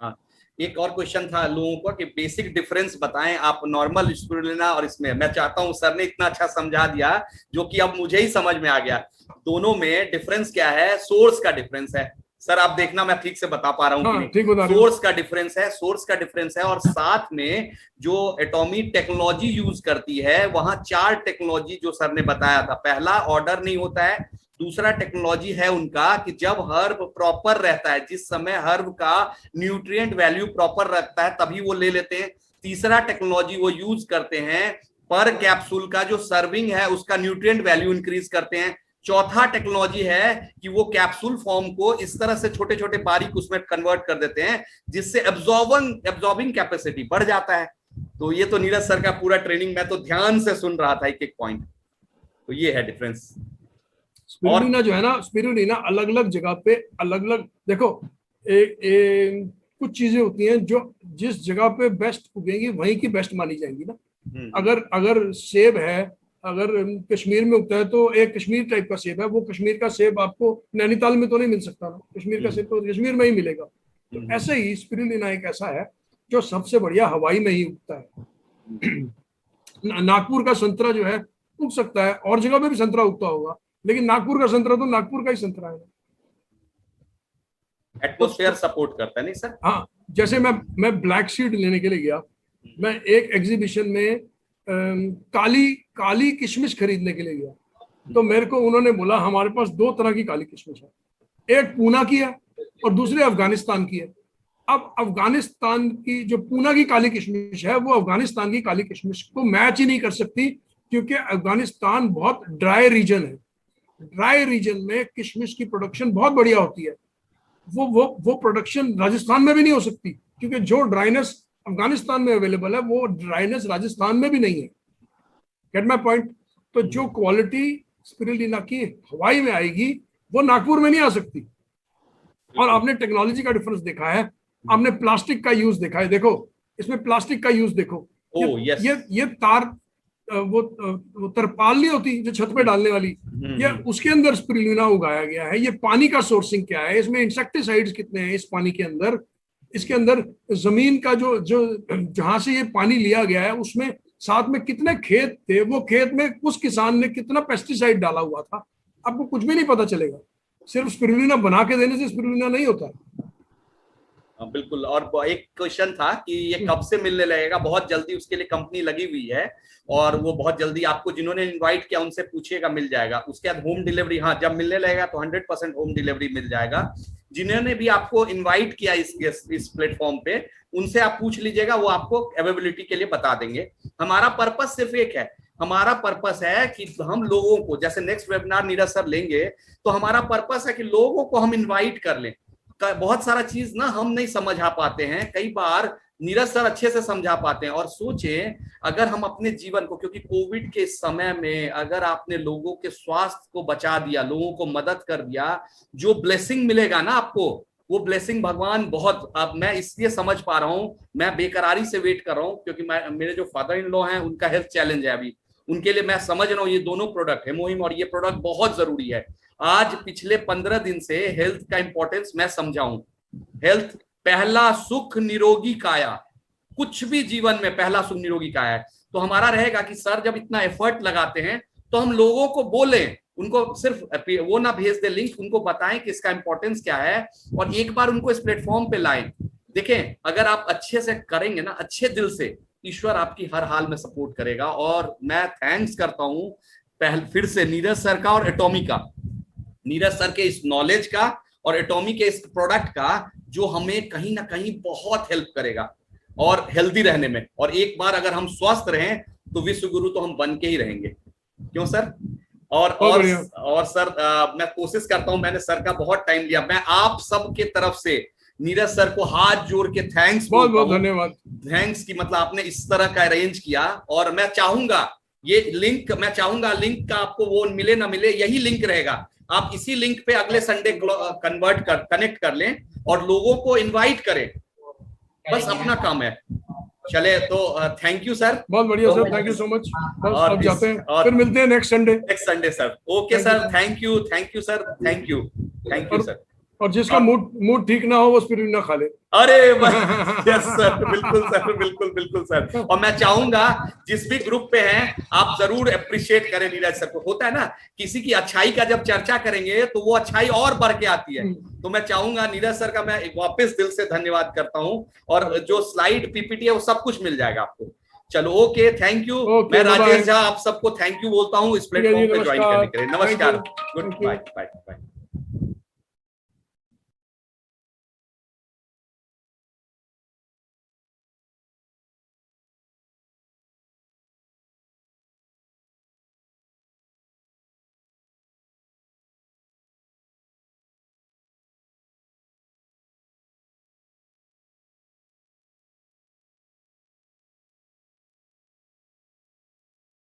हाँ, एक और क्वेश्चन था लोगों को कि बेसिक डिफरेंस बताएं आप नॉर्मल स्पिरुलिना और इसमें। मैं चाहता हूं, सर ने इतना अच्छा समझा दिया जो कि अब मुझे ही समझ में आ गया। दोनों में डिफरेंस क्या है? सोर्स का डिफरेंस है। सर आप देखना मैं ठीक से बता पा रहा हूं कि नहीं। सोर्स का डिफरेंस है, सोर्स का डिफरेंस है। और साथ में जो एटॉमिक टेक्नोलॉजी यूज करती है, वहां 4 टेक्नोलॉजी जो सर ने बताया था। पहला ऑर्डर नहीं होता है। दूसरा टेक्नोलॉजी है उनका कि जब हर्ब प्रॉपर रहता है, जिस समय हर्ब का न्यूट्रिएंट वैल्यू प्रॉपर रखता है तभी वो ले लेते हैं। तीसरा टेक्नोलॉजी वो यूज करते हैं पर कैप्सूल का जो सर्विंग है उसका न्यूट्रिएंट वैल्यू इंक्रीज करते हैं। चौथा टेक्नोलॉजी है कि वो कैप्सूल फॉर्म को इस तरह से छोटे छोटे बारीक उसमें कन्वर्ट कर देते हैं जिससे एब्जॉर्बिंग कैपेसिटी बढ़ जाता है। तो ये तो नीरज सर का पूरा ट्रेनिंग मैं तो ध्यान से सुन रहा था, एक एक पॉइंट। तो ये है डिफरेंस। स्पिरुलिना जो है ना, स्पिरुलिना अलग अलग जगह पे अलग अलग, देखो कुछ चीजें होती हैं जो जिस जगह पे बेस्ट उगेंगी वहीं की बेस्ट मानी जाएंगी ना। अगर सेब है, अगर कश्मीर में उगता है तो एक कश्मीर टाइप का सेब है, वो कश्मीर का सेब आपको नैनीताल में तो नहीं मिल सकता ना। कश्मीर का सेब तो कश्मीर में ही मिलेगा। तो ऐसे ही स्पिरुलिना एक ऐसा है जो सबसे बढ़िया हवाई में ही उगता है। नागपुर का संतरा जो है उग सकता है, और जगह पे भी संतरा उगता होगा, लेकिन नागपुर का संतरा तो नागपुर का ही संतरा है। एटमॉस्फेयर सपोर्ट करता है, नहीं सर? हाँ, जैसे मैं ब्लैक सीड लेने के लिए गया, मैं एक एग्जीबिशन में काली किशमिश खरीदने के लिए गया, तो मेरे को उन्होंने बोला हमारे पास 2 तरह की काली किशमिश है, एक पूना की है और दूसरी अफगानिस्तान की है। अब अफगानिस्तान की जो पूना की काली किशमिश है वो अफगानिस्तान की काली किशमिश को मैच ही नहीं कर सकती, क्योंकि अफगानिस्तान बहुत ड्राई रीजन है। ड्राई रीजन में किशमिश की प्रोडक्शन बहुत बढ़िया होती है। वो प्रोडक्शन राजस्थान में भी नहीं हो सकती, क्योंकि जो ड्राइनेस अफगानिस्तान में अवेलेबल है वो ड्राइनेस राजस्थान में भी नहीं है। Gate my point? तो जो क्वालिटी स्पिरुलिना की हवाई में आएगी वो नागपुर में नहीं आ सकती। और आपने टेक्नोलॉजी का डिफरेंस देखा है, आपने प्लास्टिक का यूज देखा है। देखो इसमें प्लास्टिक का यूज देखो। ये तार, वो तरपाल नहीं होती जो छत पे डालने वाली, ये उसके अंदर स्पिरुलिना उगाया गया है। ये पानी का सोर्सिंग क्या है, इसमें इंसेक्टिसाइड्स कितने हैं इस पानी के अंदर, इसके अंदर जमीन का जो जहां से ये पानी लिया गया है उसमें साथ में कितने खेत थे, वो खेत में उस किसान ने कितना पेस्टिसाइड डाला हुआ था, आपको कुछ भी नहीं पता चलेगा। सिर्फ स्पिरुलिना बना के देने से स्पिरुलिना नहीं होता। बिल्कुल। और एक क्वेश्चन था कि ये कब से मिलने लगेगा? बहुत जल्दी उसके लिए कंपनी लगी हुई है और वो बहुत जल्दी आपको जिन्होंने इनवाइट किया उनसे पूछिएगा, मिल जाएगा। उसके बाद होम डिलीवरी, हाँ जब मिलने लगेगा तो 100% होम डिलीवरी मिल जाएगा। जिन्होंने भी आपको इनवाइट किया इस प्लेटफॉर्म पे, उनसे आप पूछ लीजिएगा, वो आपको अवेलेबिलिटी के लिए बता देंगे। हमारा पर्पस सिर्फ एक है, हमारा पर्पस है कि हम लोगों को, जैसे नेक्स्ट वेबिनार नीरज सर लेंगे तो हमारा पर्पस है कि लोगों को हम इनवाइट कर लें। बहुत सारा चीज ना हम नहीं समझा पाते हैं, कई बार नीरज सर अच्छे से समझा पाते हैं। और सोचें अगर हम अपने जीवन को, क्योंकि कोविड के समय में अगर आपने लोगों के स्वास्थ्य को बचा दिया, लोगों को मदद कर दिया, जो ब्लेसिंग मिलेगा ना आपको, वो ब्लेसिंग भगवान बहुत, अब मैं इसलिए समझ पा रहा हूँ, मैं बेकरारी से वेट कर रहा हूँ क्योंकि मेरे जो फादर इन लॉ हैं उनका हेल्थ चैलेंज है अभी, उनके लिए मैं समझ रहा हूँ ये दोनों प्रोडक्ट हेमोहिम और ये प्रोडक्ट बहुत जरूरी है। आज पिछले 15 दिन से हेल्थ का इंपॉर्टेंस मैं समझाऊं। हेल्थ पहला सुख निरोगी काया, कुछ भी जीवन में पहला सुख निरोगी काया है। तो हमारा रहेगा कि सर जब इतना एफर्ट लगाते हैं तो हम लोगों को बोलें, उनको सिर्फ वो ना भेज दे लिंक, उनको बताएं कि इसका इंपॉर्टेंस क्या है और एक बार उनको इस प्लेटफॉर्म पे लाएं। देखें अगर आप अच्छे से करेंगे ना, अच्छे दिल से, ईश्वर आपकी हर हाल में सपोर्ट करेगा। और मैं थैंक्स करता हूं फिर से नीरज सर का और एटॉमी का, नीरज सर के इस नॉलेज का और एटॉमी के इस प्रोडक्ट का, जो हमें कहीं ना कहीं बहुत हेल्प करेगा और हेल्दी रहने में। और एक बार अगर हम स्वस्थ रहें तो विश्व गुरु तो हम बन के ही रहेंगे, क्यों सर? और सर मैं कोशिश करता हूं, मैंने सर का बहुत टाइम लिया, मैं आप सबके तरफ से नीरज सर को हाथ जोड़ के थैंक्स, बहुत बहुत धन्यवाद। थैंक्स की मतलब आपने इस तरह का अरेंज किया। और मैं चाहूंगा ये लिंक, मैं चाहूंगा लिंक का आपको वो मिले ना मिले, यही लिंक रहेगा। आप इसी लिंक पे अगले संडे कनेक्ट कर लें और लोगों को इनवाइट करें, बस अपना काम है। चले तो थैंक यू सर, बहुत बढ़िया sir, thank you so much. बस और अब जाते हैं, और- फिर मिलते हैं next Sunday sir. Okay sir, thank you sir, thank you sir. और जिसका मूड ठीक ना हो वो स्पिरुलिना खा ले। अरे यस सर, बिल्कुल सर। और मैं चाहूंगा जिस भी ग्रुप पे हैं आप जरूर अप्रिशिएट करें नीरज सर को। होता है ना, किसी की अच्छाई का जब चर्चा करेंगे तो वो अच्छाई और बढ़ के आती है। तो मैं चाहूंगा नीरज सर का मैं वापस दिल से धन्यवाद करता हूं, और जो स्लाइड पीपीटी है वो सब कुछ मिल जाएगा आपको। चलो ओके, थैंक यू। मैं राजेश झा आप सबको थैंक यू बोलता हूँ इस प्लेटफॉर्म पे ज्वाइन करने के लिए। नमस्कार, गुड बाय।